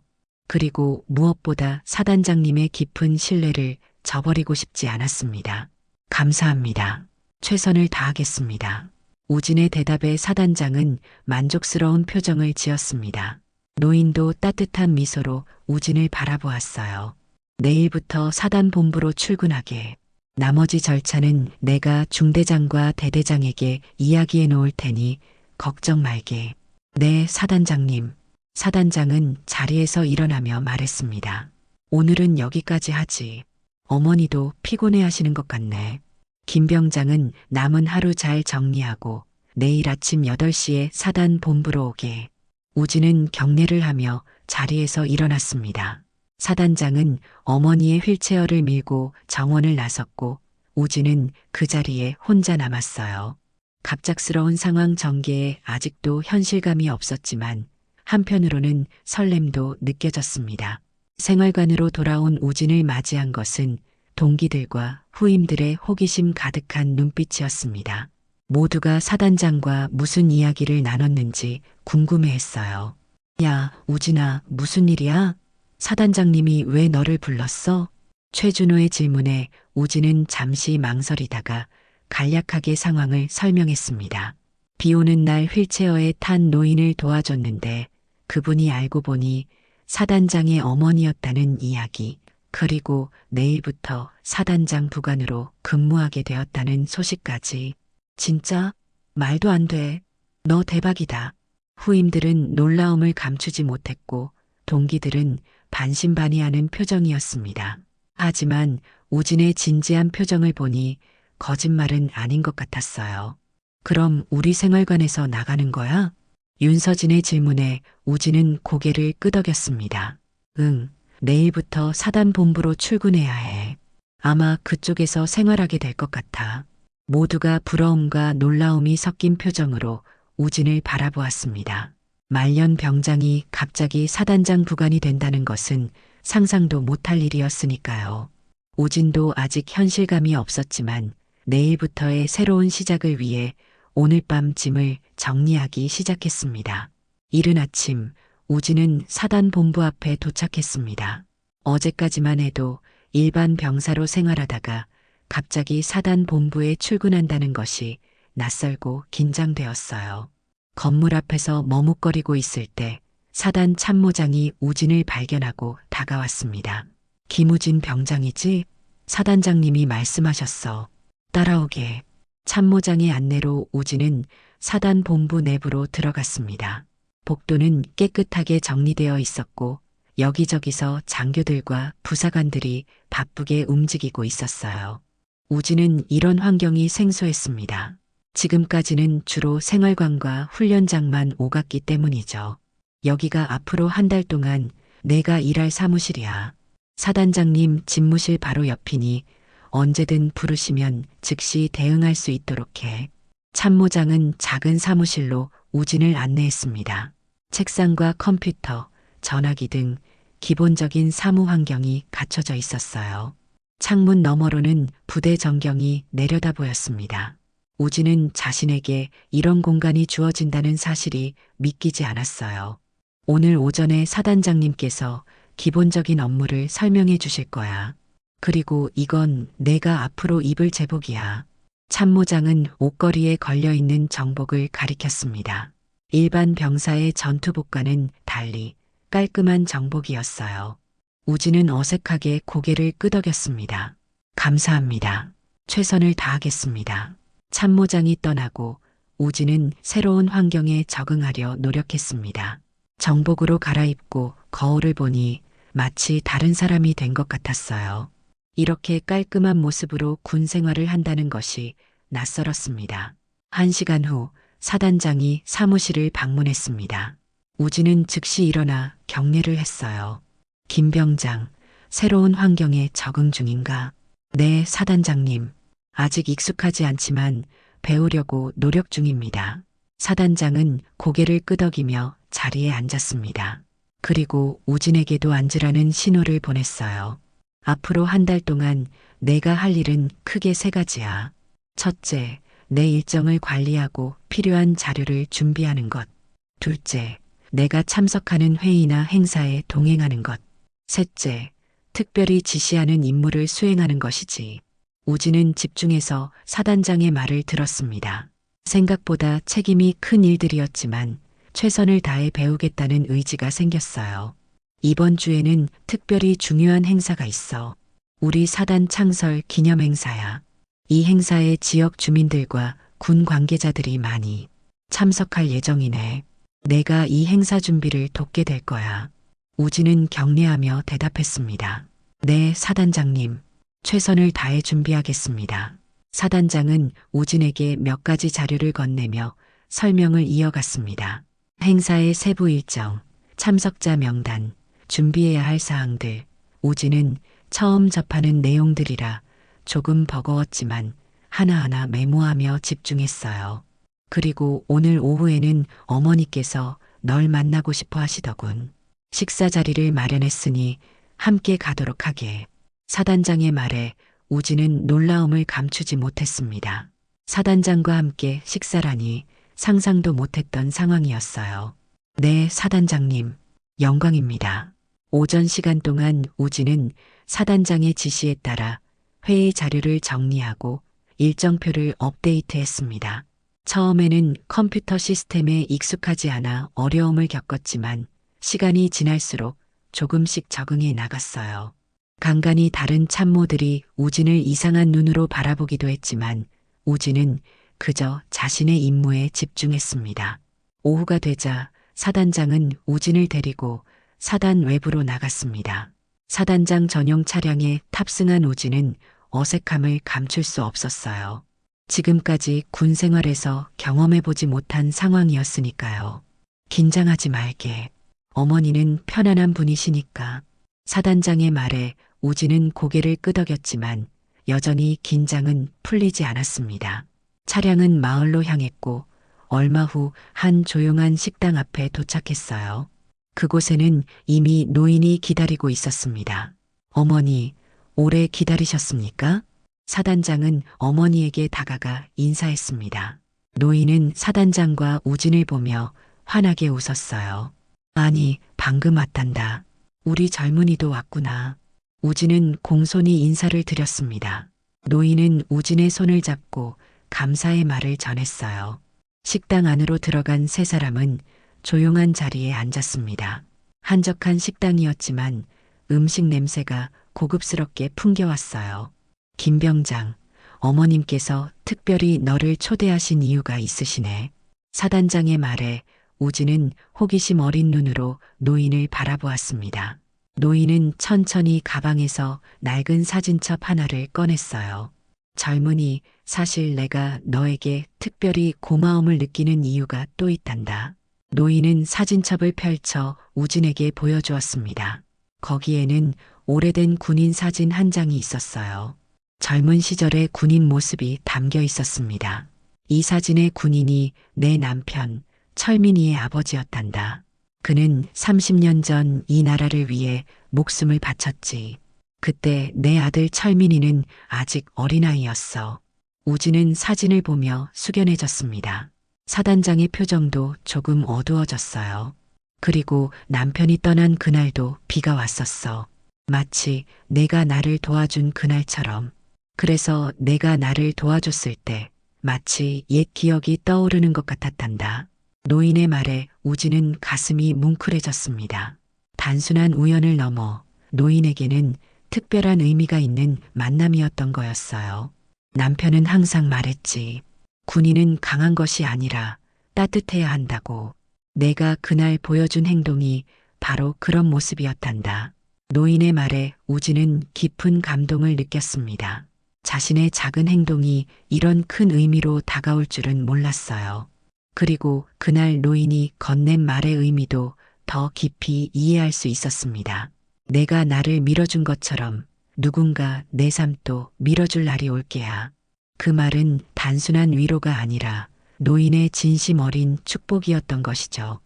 그리고 무엇보다 사단장님의 깊은 신뢰를 저버리고 싶지 않았습니다. 감사합니다. 최선을 다하겠습니다. 우진의 대답에 사단장은 만족스러운 표정을 지었습니다. 노인도 따뜻한 미소로 우진을 바라보았어요. 내일부터 사단 본부로 출근하게. 나머지 절차는 내가 중대장과 대대장에게 이야기해 놓을 테니 걱정 말게. 네, 사단장님. 사단장은 자리에서 일어나며 말했습니다. 오늘은 여기까지 하지. 어머니도 피곤해 하시는 것 같네. 김 병장은 남은 하루 잘 정리하고 내일 아침 8시에 사단 본부로 오게. 우진은 경례를 하며 자리에서 일어났습니다. 사단장은 어머니의 휠체어를 밀고 정원을 나섰고 우진은 그 자리에 혼자 남았어요. 갑작스러운 상황 전개에 아직도 현실감이 없었지만 한편으로는 설렘도 느껴졌습니다. 생활관으로 돌아온 우진을 맞이한 것은 동기들과 후임들의 호기심 가득한 눈빛이었습니다. 모두가 사단장과 무슨 이야기를 나눴는지 궁금해했어요. 야, 우진아, 무슨 일이야? 사단장님이 왜 너를 불렀어? 최준호의 질문에 우진은 잠시 망설이다가 간략하게 상황을 설명했습니다. 비 오는 날 휠체어에 탄 노인을 도와줬는데 그분이 알고 보니 사단장의 어머니였다는 이야기, 그리고 내일부터 사단장 부관으로 근무하게 되었다는 소식까지. 진짜? 말도 안 돼. 너 대박이다. 후임들은 놀라움을 감추지 못했고 동기들은 반신반의하는 표정이었습니다. 하지만 우진의 진지한 표정을 보니 거짓말은 아닌 것 같았어요. 그럼 우리 생활관에서 나가는 거야? 윤서진의 질문에 우진은 고개를 끄덕였습니다. 응, 내일부터 사단 본부로 출근해야 해. 아마 그쪽에서 생활하게 될 것 같아. 모두가 부러움과 놀라움이 섞인 표정으로 우진을 바라보았습니다. 말년 병장이 갑자기 사단장 부관이 된다는 것은 상상도 못할 일이었으니까요. 우진도 아직 현실감이 없었지만 내일부터의 새로운 시작을 위해 오늘 밤 짐을 정리하기 시작했습니다. 이른 아침 우진은 사단 본부 앞에 도착했습니다. 어제까지만 해도 일반 병사로 생활하다가 갑자기 사단 본부에 출근한다는 것이 낯설고 긴장되었어요. 건물 앞에서 머뭇거리고 있을 때 사단 참모장이 우진을 발견하고 다가왔습니다. 김우진 병장이지? 사단장님이 말씀하셨어. 따라오게. 참모장의 안내로 우진은 사단 본부 내부로 들어갔습니다. 복도는 깨끗하게 정리되어 있었고 여기저기서 장교들과 부사관들이 바쁘게 움직이고 있었어요. 우진은 이런 환경이 생소했습니다. 지금까지는 주로 생활관과 훈련장만 오갔기 때문이죠. 여기가 앞으로 한 달 동안 내가 일할 사무실이야. 사단장님 집무실 바로 옆이니 언제든 부르시면 즉시 대응할 수 있도록 해. 참모장은 작은 사무실로 우진을 안내했습니다. 책상과 컴퓨터, 전화기 등 기본적인 사무 환경이 갖춰져 있었어요. 창문 너머로는 부대 전경이 내려다 보였습니다. 우진은 자신에게 이런 공간이 주어진다는 사실이 믿기지 않았어요. 오늘 오전에 사단장님께서 기본적인 업무를 설명해 주실 거야. 그리고 이건 내가 앞으로 입을 제복이야. 참모장은 옷걸이에 걸려있는 정복을 가리켰습니다. 일반 병사의 전투복과는 달리 깔끔한 정복이었어요. 우진은 어색하게 고개를 끄덕였습니다. 감사합니다. 최선을 다하겠습니다. 참모장이 떠나고 우진은 새로운 환경에 적응하려 노력했습니다. 정복으로 갈아입고 거울을 보니 마치 다른 사람이 된 것 같았어요. 이렇게 깔끔한 모습으로 군 생활을 한다는 것이 낯설었습니다. 1시간 후 사단장이 사무실을 방문했습니다. 우진은 즉시 일어나 경례를 했어요. 김 병장, 새로운 환경에 적응 중인가? 네, 사단장님. 아직 익숙하지 않지만 배우려고 노력 중입니다. 사단장은 고개를 끄덕이며 자리에 앉았습니다. 그리고 우진에게도 앉으라는 신호를 보냈어요. 앞으로 한 달 동안 내가 할 일은 크게 세 가지야. 첫째, 내 일정을 관리하고 필요한 자료를 준비하는 것. 둘째, 내가 참석하는 회의나 행사에 동행하는 것. 셋째, 특별히 지시하는 임무를 수행하는 것이지. 우진은 집중해서 사단장의 말을 들었습니다. 생각보다 책임이 큰 일들이었지만 최선을 다해 배우겠다는 의지가 생겼어요. 이번 주에는 특별히 중요한 행사가 있어. 우리 사단 창설 기념 행사야. 이 행사에 지역 주민들과 군 관계자들이 많이 참석할 예정이네. 내가 이 행사 준비를 돕게 될 거야. 우진은 경례하며 대답했습니다. 네, 사단장님. 최선을 다해 준비하겠습니다. 사단장은 우진에게 몇 가지 자료를 건네며 설명을 이어갔습니다. 행사의 세부 일정, 참석자 명단, 준비해야 할 사항들. 우진은 처음 접하는 내용들이라 조금 버거웠지만 하나하나 메모하며 집중했어요. 그리고 오늘 오후에는 어머니께서 널 만나고 싶어 하시더군. 식사 자리를 마련했으니 함께 가도록 하게. 사단장의 말에 우진은 놀라움을 감추지 못했습니다. 사단장과 함께 식사라니 상상도 못했던 상황이었어요. 네, 사단장님. 영광입니다. 오전 시간 동안 우진은 사단장의 지시에 따라 회의 자료를 정리하고 일정표를 업데이트했습니다. 처음에는 컴퓨터 시스템에 익숙하지 않아 어려움을 겪었지만 시간이 지날수록 조금씩 적응해 나갔어요. 간간이 다른 참모들이 우진을 이상한 눈으로 바라보기도 했지만 우진은 그저 자신의 임무에 집중했습니다. 오후가 되자 사단장은 우진을 데리고 사단 외부로 나갔습니다. 사단장 전용 차량에 탑승한 우진은 어색함을 감출 수 없었어요. 지금까지 군 생활에서 경험해보지 못한 상황이었으니까요. 긴장하지 말게. 어머니는 편안한 분이시니까. 사단장의 말에 우진은 고개를 끄덕였지만 여전히 긴장은 풀리지 않았습니다. 차량은 마을로 향했고 얼마 후 한 조용한 식당 앞에 도착했어요. 그곳에는 이미 노인이 기다리고 있었습니다. 어머니, 오래 기다리셨습니까? 사단장은 어머니에게 다가가 인사했습니다. 노인은 사단장과 우진을 보며 환하게 웃었어요. 아니, 방금 왔단다. 우리 젊은이도 왔구나. 우진은 공손히 인사를 드렸습니다. 노인은 우진의 손을 잡고 감사의 말을 전했어요. 식당 안으로 들어간 세 사람은 조용한 자리에 앉았습니다. 한적한 식당이었지만 음식 냄새가 고급스럽게 풍겨왔어요. 김병장, 어머님께서 특별히 너를 초대하신 이유가 있으시네. 사단장의 말에 우진은 호기심 어린 눈으로 노인을 바라보았습니다. 노인은 천천히 가방에서 낡은 사진첩 하나를 꺼냈어요. 젊은이, 사실 내가 너에게 특별히 고마움을 느끼는 이유가 또 있단다. 노인은 사진첩을 펼쳐 우진에게 보여주었습니다. 거기에는 오래된 군인 사진 한 장이 있었어요. 젊은 시절의 군인 모습이 담겨 있었습니다. 이 사진의 군인이 내 남편, 철민이의 아버지였단다. 그는 30년 전 이 나라를 위해 목숨을 바쳤지. 그때 내 아들 철민이는 아직 어린아이였어. 우진은 사진을 보며 숙연해졌습니다. 사단장의 표정도 조금 어두워졌어요. 그리고 남편이 떠난 그날도 비가 왔었어. 마치 내가 나를 도와준 그날처럼. 그래서 내가 나를 도와줬을 때 마치 옛 기억이 떠오르는 것 같았단다. 노인의 말에 우진은 가슴이 뭉클해졌습니다. 단순한 우연을 넘어 노인에게는 특별한 의미가 있는 만남이었던 거였어요. 남편은 항상 말했지. 군인은 강한 것이 아니라 따뜻해야 한다고. 내가 그날 보여준 행동이 바로 그런 모습이었단다. 노인의 말에 우진은 깊은 감동을 느꼈습니다. 자신의 작은 행동이 이런 큰 의미로 다가올 줄은 몰랐어요. 그리고 그날 노인이 건넨 말의 의미도 더 깊이 이해할 수 있었습니다. 내가 나를 밀어준 것처럼 누군가 내 삶도 밀어줄 날이 올 게야. 그 말은 단순한 위로가 아니라 노인의 진심 어린 축복이었던 것이죠.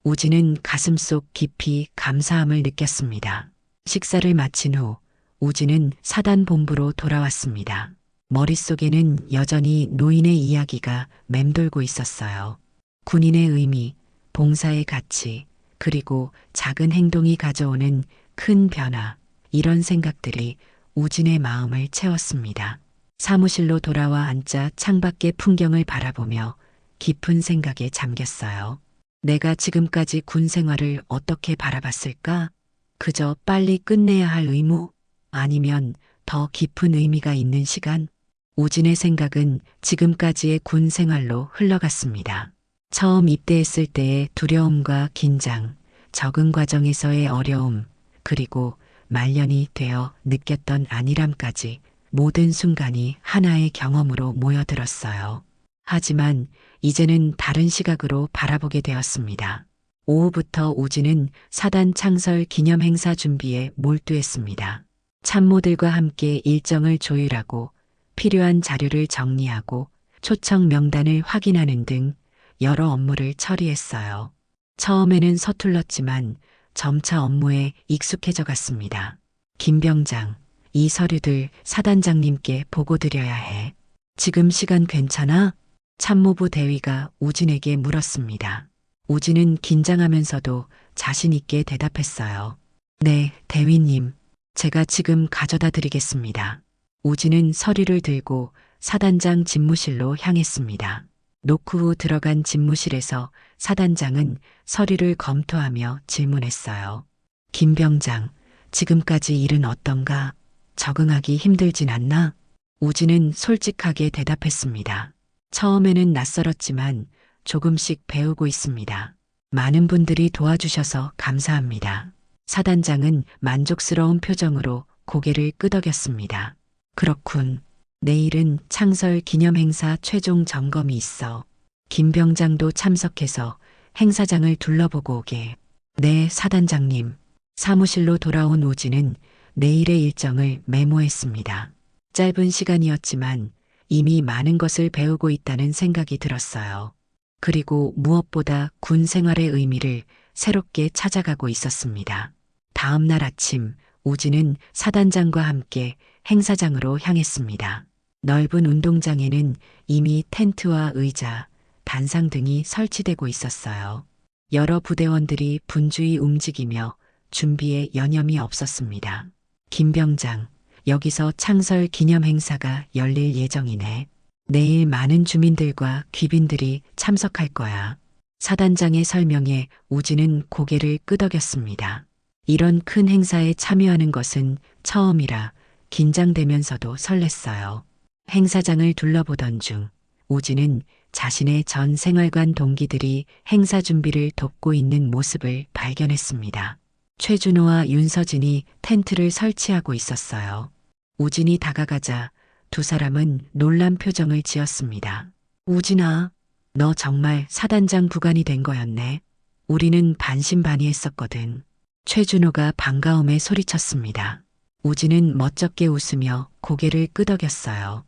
우진은 가슴속 깊이 감사함을 느꼈습니다. 식사를 마친 후 우진은 사단 본부로 돌아왔습니다. 머릿속에는 여전히 노인의 이야기가 맴돌고 있었어요. 군인의 의미, 봉사의 가치, 그리고 작은 행동이 가져오는 큰 변화, 이런 생각들이 우진의 마음을 채웠습니다. 사무실로 돌아와 앉자 창밖의 풍경을 바라보며 깊은 생각에 잠겼어요. 내가 지금까지 군 생활을 어떻게 바라봤을까? 그저 빨리 끝내야 할 의무? 아니면 더 깊은 의미가 있는 시간? 우진의 생각은 지금까지의 군 생활로 흘러갔습니다. 처음 입대했을 때의 두려움과 긴장, 적응 과정에서의 어려움, 그리고 말년이 되어 느꼈던 안일함까지 모든 순간이 하나의 경험으로 모여들었어요. 하지만 이제는 다른 시각으로 바라보게 되었습니다. 오후부터 우진은 사단 창설 기념 행사 준비에 몰두했습니다. 참모들과 함께 일정을 조율하고 필요한 자료를 정리하고 초청 명단을 확인하는 등 여러 업무를 처리했어요. 처음에는 서툴렀지만 점차 업무에 익숙해져 갔습니다. 김 병장, 이 서류들 사단장님께 보고드려야 해. 지금 시간 괜찮아? 참모부 대위가 우진에게 물었습니다. 우진은 긴장하면서도 자신 있게 대답했어요. 네, 대위님. 제가 지금 가져다 드리겠습니다. 우진은 서류를 들고 사단장 집무실로 향했습니다. 노크 후 들어간 집무실에서 사단장은 서류를 검토하며 질문했어요. 김 병장, 지금까지 일은 어떤가? 적응하기 힘들진 않나? 우진은 솔직하게 대답했습니다. 처음에는 낯설었지만 조금씩 배우고 있습니다. 많은 분들이 도와주셔서 감사합니다. 사단장은 만족스러운 표정으로 고개를 끄덕였습니다. 그렇군. 내일은 창설 기념행사 최종 점검이 있어. 김 병장도 참석해서 행사장을 둘러보고 오게. 네, 사단장님. 사무실로 돌아온 우진은 내일의 일정을 메모했습니다. 짧은 시간이었지만 이미 많은 것을 배우고 있다는 생각이 들었어요. 그리고 무엇보다 군 생활의 의미를 새롭게 찾아가고 있었습니다. 다음 날 아침, 우진은 사단장과 함께 행사장으로 향했습니다. 넓은 운동장에는 이미 텐트와 의자, 단상 등이 설치되고 있었어요. 여러 부대원들이 분주히 움직이며 준비에 여념이 없었습니다. 김 병장, 여기서 창설 기념 행사가 열릴 예정이네. 내일 많은 주민들과 귀빈들이 참석할 거야. 사단장의 설명에 우진은 고개를 끄덕였습니다. 이런 큰 행사에 참여하는 것은 처음이라 긴장되면서도 설렜어요. 행사장을 둘러보던 중 우진은 자신의 전 생활관 동기들이 행사 준비를 돕고 있는 모습을 발견했습니다. 최준호와 윤서진이 텐트를 설치하고 있었어요. 우진이 다가가자 두 사람은 놀란 표정을 지었습니다. 우진아, 너 정말 사단장 부관이 된 거였네. 우리는 반신반의했었거든. 최준호가 반가움에 소리쳤습니다. 우진은 멋쩍게 웃으며 고개를 끄덕였어요.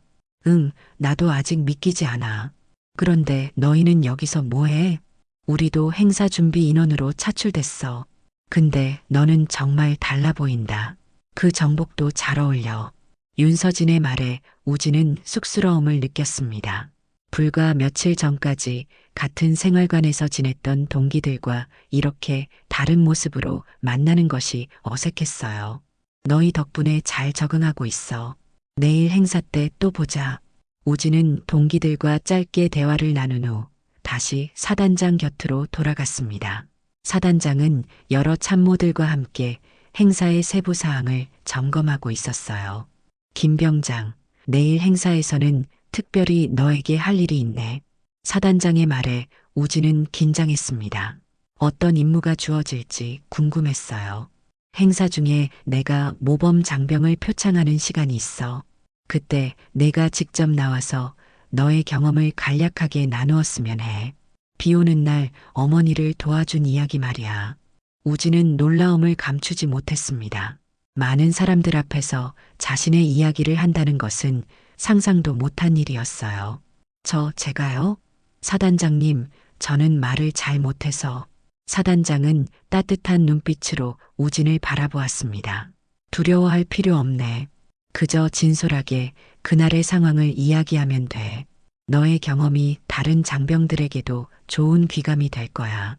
응, 나도 아직 믿기지 않아. 그런데 너희는 여기서 뭐해? 우리도 행사 준비 인원으로 차출됐어. 근데 너는 정말 달라 보인다. 그 정복도 잘 어울려. 윤서진의 말에 우진은 쑥스러움을 느꼈습니다. 불과 며칠 전까지 같은 생활관에서 지냈던 동기들과 이렇게 다른 모습으로 만나는 것이 어색했어요. 너희 덕분에 잘 적응하고 있어. 내일 행사 때 또 보자. 우진은 동기들과 짧게 대화를 나눈 후 다시 사단장 곁으로 돌아갔습니다. 사단장은 여러 참모들과 함께 행사의 세부 사항을 점검하고 있었어요. 김 병장, 내일 행사에서는 특별히 너에게 할 일이 있네. 사단장의 말에 우진은 긴장했습니다. 어떤 임무가 주어질지 궁금했어요. 행사 중에 내가 모범 장병을 표창하는 시간이 있어. 그때 내가 직접 나와서 너의 경험을 간략하게 나누었으면 해. 비 오는 날 어머니를 도와준 이야기 말이야. 우진은 놀라움을 감추지 못했습니다. 많은 사람들 앞에서 자신의 이야기를 한다는 것은 상상도 못한 일이었어요. 제가요? 사단장님, 저는 말을 잘 못해서. 사단장은 따뜻한 눈빛으로 우진을 바라보았습니다. 두려워할 필요 없네. 그저 진솔하게 그날의 상황을 이야기하면 돼. 너의 경험이 다른 장병들에게도 좋은 귀감이 될 거야.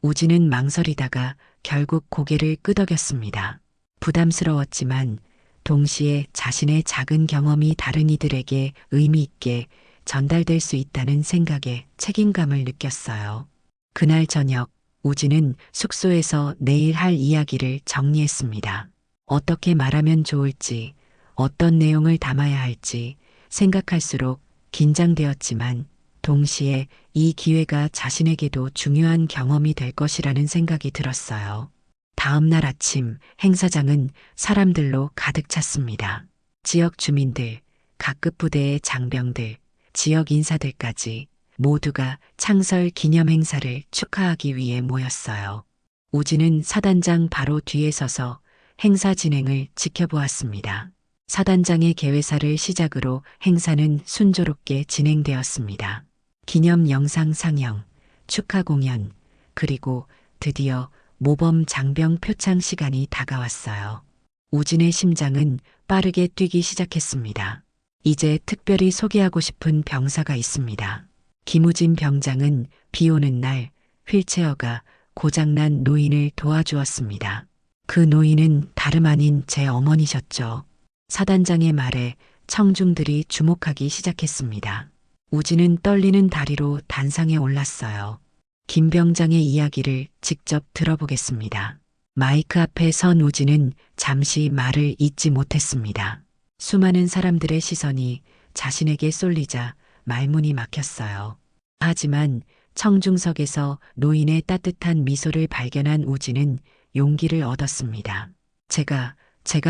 우진은 망설이다가 결국 고개를 끄덕였습니다. 부담스러웠지만 동시에 자신의 작은 경험이 다른 이들에게 의미 있게 전달될 수 있다는 생각에 책임감을 느꼈어요. 그날 저녁, 우진은 숙소에서 내일 할 이야기를 정리했습니다. 어떻게 말하면 좋을지, 어떤 내용을 담아야 할지 생각할수록 긴장되었지만 동시에 이 기회가 자신에게도 중요한 경험이 될 것이라는 생각이 들었어요. 다음 날 아침 행사장은 사람들로 가득 찼습니다. 지역 주민들, 각급 부대의 장병들, 지역 인사들까지 모두가 창설 기념 행사를 축하하기 위해 모였어요. 우진은 사단장 바로 뒤에 서서 행사 진행을 지켜보았습니다. 사단장의 개회사를 시작으로 행사는 순조롭게 진행되었습니다. 기념 영상 상영, 축하 공연, 그리고 드디어 모범 장병 표창 시간이 다가왔어요. 우진의 심장은 빠르게 뛰기 시작했습니다. 이제 특별히 소개하고 싶은 병사가 있습니다. 김우진 병장은 비 오는 날 휠체어가 고장난 노인을 도와주었습니다. 그 노인은 다름 아닌 제 어머니셨죠. 사단장의 말에 청중들이 주목하기 시작했습니다. 우진은 떨리는 다리로 단상에 올랐어요. 김 병장의 이야기를 직접 들어보겠습니다. 마이크 앞에 선 우진은 잠시 말을 잇지 못했습니다. 수많은 사람들의 시선이 자신에게 쏠리자 말문이 막혔어요. 하지만 청중석에서 노인의 따뜻한 미소를 발견한 우진은 용기를 얻었습니다. 제가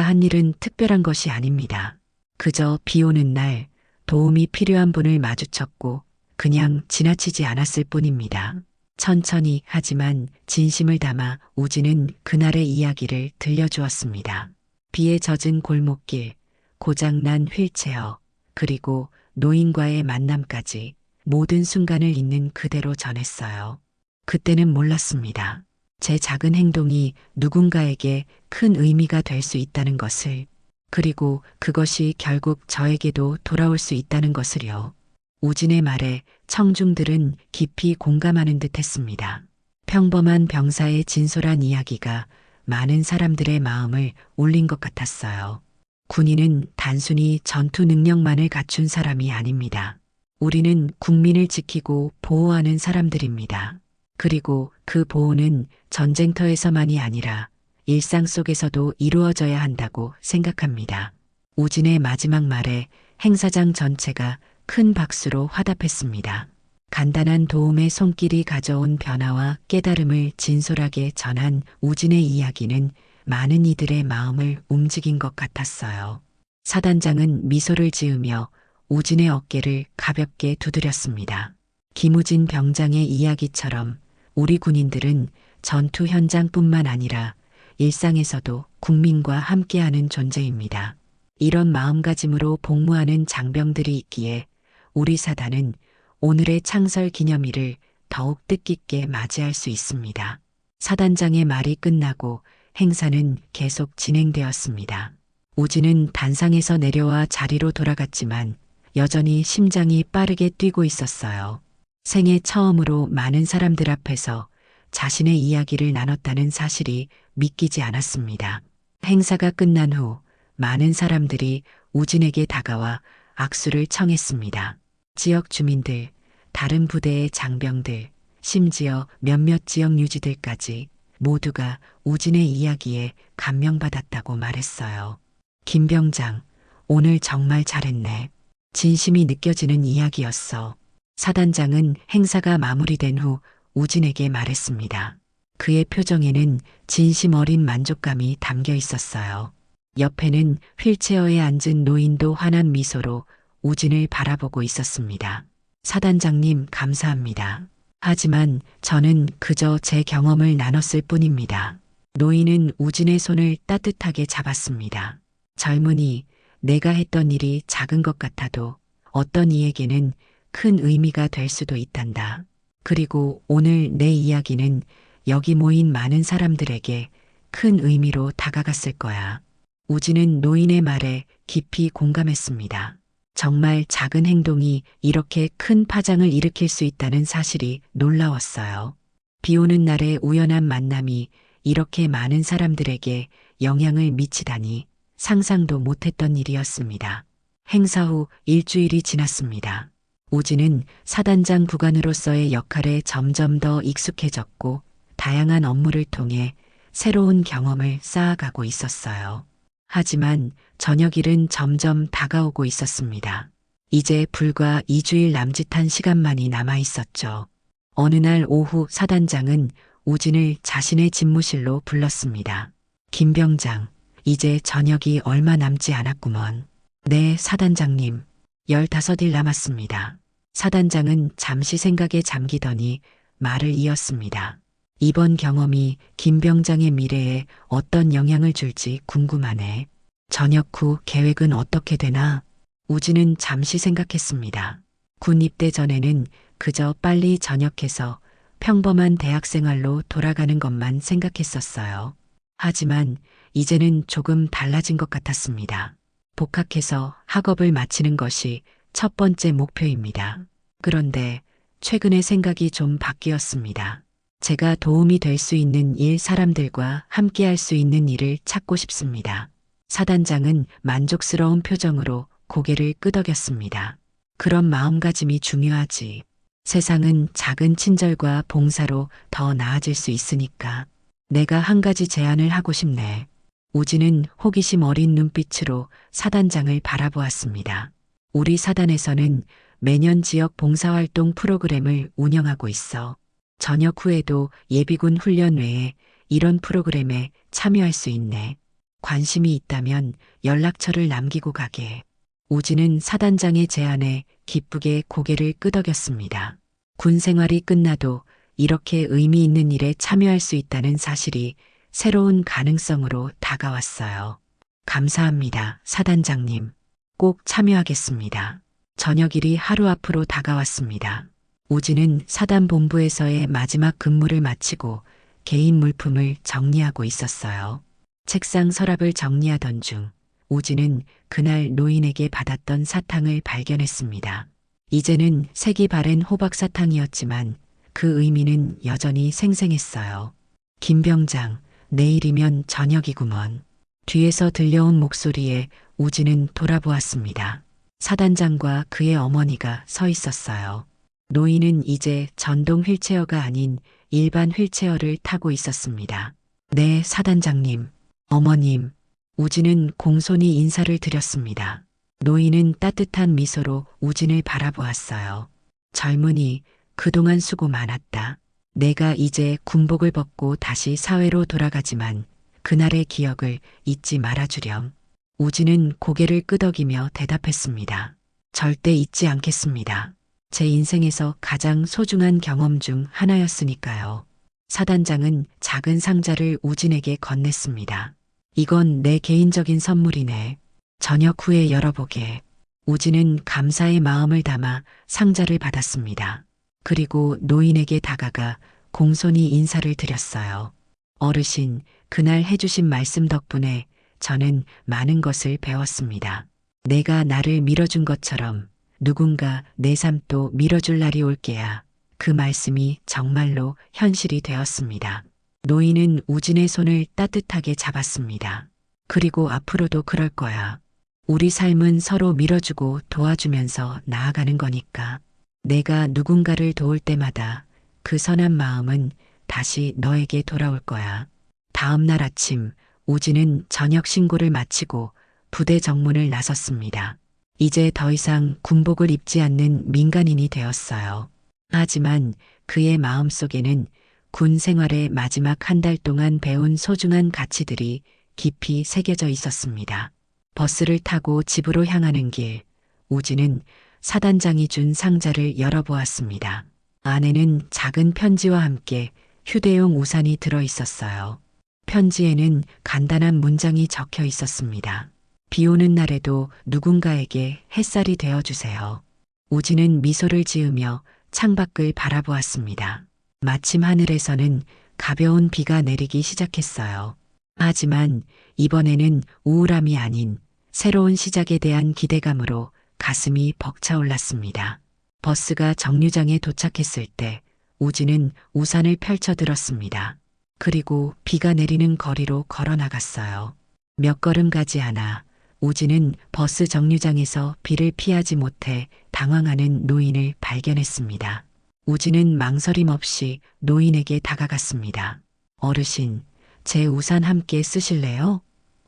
한 일은 특별한 것이 아닙니다. 그저 비 오는 날 도움이 필요한 분을 마주쳤고 그냥 지나치지 않았을 뿐입니다. 천천히 하지만 진심을 담아 우진은 그날의 이야기를 들려주었습니다. 비에 젖은 골목길, 고장난 휠체어, 그리고 노인과의 만남까지 모든 순간을 있는 그대로 전했어요. 그때는 몰랐습니다. 제 작은 행동이 누군가에게 큰 의미가 될 수 있다는 것을, 그리고 그것이 결국 저에게도 돌아올 수 있다는 것을요. 우진의 말에 청중들은 깊이 공감하는 듯 했습니다. 평범한 병사의 진솔한 이야기가 많은 사람들의 마음을 울린 것 같았어요. 군인은 단순히 전투 능력만을 갖춘 사람이 아닙니다. 우리는 국민을 지키고 보호하는 사람들입니다. 그리고 그 보호는 전쟁터에서만이 아니라 일상 속에서도 이루어져야 한다고 생각합니다. 우진의 마지막 말에 행사장 전체가 큰 박수로 화답했습니다. 간단한 도움의 손길이 가져온 변화와 깨달음을 진솔하게 전한 우진의 이야기는 많은 이들의 마음을 움직인 것 같았어요. 사단장은 미소를 지으며 우진의 어깨를 가볍게 두드렸습니다. 김우진 병장의 이야기처럼 우리 군인들은 전투 현장뿐만 아니라 일상에서도 국민과 함께하는 존재입니다. 이런 마음가짐으로 복무하는 장병들이 있기에 우리 사단은 오늘의 창설 기념일을 더욱 뜻깊게 맞이할 수 있습니다. 사단장의 말이 끝나고 행사는 계속 진행되었습니다. 우진은 단상에서 내려와 자리로 돌아갔지만 여전히 심장이 빠르게 뛰고 있었어요. 생애 처음으로 많은 사람들 앞에서 자신의 이야기를 나눴다는 사실이 믿기지 않았습니다. 행사가 끝난 후 많은 사람들이 우진에게 다가와 악수를 청했습니다. 지역 주민들, 다른 부대의 장병들, 심지어 몇몇 지역 유지들까지 모두가 우진의 이야기에 감명받았다고 말했어요. 김 병장, 오늘 정말 잘했네. 진심이 느껴지는 이야기였어. 사단장은 행사가 마무리된 후 우진에게 말했습니다. 그의 표정에는 진심 어린 만족감이 담겨 있었어요. 옆에는 휠체어에 앉은 노인도 환한 미소로 우진을 바라보고 있었습니다. 사단장님, 감사합니다. 하지만 저는 그저 제 경험을 나눴을 뿐입니다. 노인은 우진의 손을 따뜻하게 잡았습니다. 젊은이, 내가 했던 일이 작은 것 같아도 어떤 이에게는 큰 의미가 될 수도 있단다. 그리고 오늘 내 이야기는 여기 모인 많은 사람들에게 큰 의미로 다가갔을 거야. 우진은 노인의 말에 깊이 공감했습니다. 정말 작은 행동이 이렇게 큰 파장을 일으킬 수 있다는 사실이 놀라웠어요. 비 오는 날의 우연한 만남이 이렇게 많은 사람들에게 영향을 미치다니 상상도 못했던 일이었습니다. 행사 후 일주일이 지났습니다. 우진은 사단장 부관으로서의 역할에 점점 더 익숙해졌고 다양한 업무를 통해 새로운 경험을 쌓아가고 있었어요. 하지만 저녁일은 점점 다가오고 있었습니다. 이제 불과 2주일 남짓한 시간만이 남아 있었죠. 어느 날 오후 사단장은 우진을 자신의 집무실로 불렀습니다. 김병장, 이제 저녁이 얼마 남지 않았구먼. 네, 사단장님. 15일 남았습니다. 사단장은 잠시 생각에 잠기더니 말을 이었습니다. 이번 경험이 김병장의 미래에 어떤 영향을 줄지 궁금하네. 저녁 후 계획은 어떻게 되나? 우진은 잠시 생각했습니다. 군 입대 전에는 그저 빨리 전역해서 평범한 대학 생활로 돌아가는 것만 생각했었어요. 하지만 이제는 조금 달라진 것 같았습니다. 복학해서 학업을 마치는 것이 첫 번째 목표입니다. 그런데 최근에 생각이 좀 바뀌었습니다. 제가 도움이 될 수 있는 일, 사람들과 함께 할 수 있는 일을 찾고 싶습니다. 사단장은 만족스러운 표정으로 고개를 끄덕였습니다. 그런 마음가짐이 중요하지. 세상은 작은 친절과 봉사로 더 나아질 수 있으니까. 내가 한 가지 제안을 하고 싶네. 우진은 호기심 어린 눈빛으로 사단장을 바라보았습니다. 우리 사단에서는 매년 지역 봉사활동 프로그램을 운영하고 있어. 저녁 후에도 예비군 훈련 외에 이런 프로그램에 참여할 수 있네. 관심이 있다면 연락처를 남기고 가게. 우진은 사단장의 제안에 기쁘게 고개를 끄덕였습니다. 군 생활이 끝나도 이렇게 의미 있는 일에 참여할 수 있다는 사실이 새로운 가능성으로 다가왔어요. 감사합니다, 사단장님. 꼭 참여하겠습니다. 저녁일이 하루 앞으로 다가왔습니다. 우진은 사단본부에서의 마지막 근무를 마치고 개인 물품을 정리하고 있었어요. 책상 서랍을 정리하던 중 우진은 그날 노인에게 받았던 사탕을 발견했습니다. 이제는 색이 바랜 호박 사탕이었지만 그 의미는 여전히 생생했어요. 김병장, 내일이면 저녁이구먼. 뒤에서 들려온 목소리에 우진은 돌아보았습니다. 사단장과 그의 어머니가 서 있었어요. 노인은 이제 전동 휠체어가 아닌 일반 휠체어를 타고 있었습니다. 네, 사단장님. 어머님. 우진은 공손히 인사를 드렸습니다. 노인은 따뜻한 미소로 우진을 바라보았어요. 젊은이, 그동안 수고 많았다. 내가 이제 군복을 벗고 다시 사회로 돌아가지만 그날의 기억을 잊지 말아주렴. 우진은 고개를 끄덕이며 대답했습니다. 절대 잊지 않겠습니다. 제 인생에서 가장 소중한 경험 중 하나였으니까요. 사단장은 작은 상자를 우진에게 건넸습니다. 이건 내 개인적인 선물이네. 저녁 후에 열어보게. 우진은 감사의 마음을 담아 상자를 받았습니다. 그리고 노인에게 다가가 공손히 인사를 드렸어요. 어르신, 그날 해주신 말씀 덕분에 저는 많은 것을 배웠습니다. 내가 나를 밀어준 것처럼 누군가 내 삶도 밀어줄 날이 올 게야. 그 말씀이 정말로 현실이 되었습니다. 노인은 우진의 손을 따뜻하게 잡았습니다. 그리고 앞으로도 그럴 거야. 우리 삶은 서로 밀어주고 도와주면서 나아가는 거니까. 내가 누군가를 도울 때마다 그 선한 마음은 다시 너에게 돌아올 거야. 다음 날 아침 우진은 저녁 신고를 마치고 부대 정문을 나섰습니다. 이제 더 이상 군복을 입지 않는 민간인이 되었어요. 하지만 그의 마음속에는 군 생활의 마지막 한 달 동안 배운 소중한 가치들이 깊이 새겨져 있었습니다. 버스를 타고 집으로 향하는 길, 우진은 사단장이 준 상자를 열어보았습니다. 안에는 작은 편지와 함께 휴대용 우산이 들어 있었어요. 편지에는 간단한 문장이 적혀 있었습니다. 비 오는 날에도 누군가에게 햇살이 되어주세요. 우진은 미소를 지으며 창밖을 바라보았습니다. 마침 하늘에서는 가벼운 비가 내리기 시작했어요. 하지만 이번에는 우울함이 아닌 새로운 시작에 대한 기대감으로 가슴이 벅차올랐습니다. 버스가 정류장에 도착했을 때 우진은 우산을 펼쳐들었습니다. 그리고 비가 내리는 거리로 걸어 나갔어요. 몇 걸음 가지 않아 우진은 버스 정류장에서 비를 피하지 못해 당황하는 노인을 발견했습니다. 우진은 망설임 없이 노인에게 다가갔습니다. 어르신, 제 우산 함께 쓰실래요?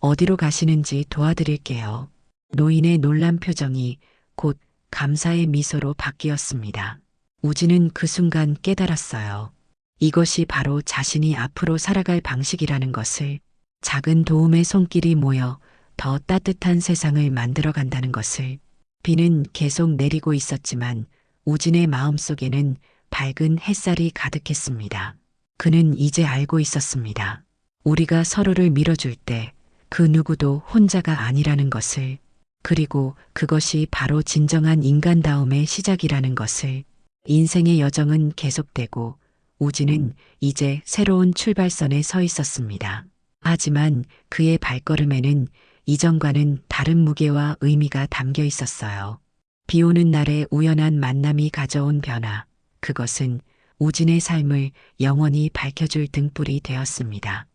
어디로 가시는지 도와드릴게요. 노인의 놀란 표정이 곧 감사의 미소로 바뀌었습니다. 우진은 그 순간 깨달았어요. 이것이 바로 자신이 앞으로 살아갈 방식이라는 것을, 작은 도움의 손길이 모여 더 따뜻한 세상을 만들어 간다는 것을. 비는 계속 내리고 있었지만 우진의 마음속에는 밝은 햇살이 가득했습니다. 그는 이제 알고 있었습니다. 우리가 서로를 밀어줄 때 그 누구도 혼자가 아니라는 것을, 그리고 그것이 바로 진정한 인간다움의 시작이라는 것을. 인생의 여정은 계속되고 우진은 이제 새로운 출발선에 서 있었습니다. 하지만 그의 발걸음에는 이전과는 다른 무게와 의미가 담겨 있었어요. 비 오는 날의 우연한 만남이 가져온 변화, 그것은 우진의 삶을 영원히 밝혀줄 등불이 되었습니다.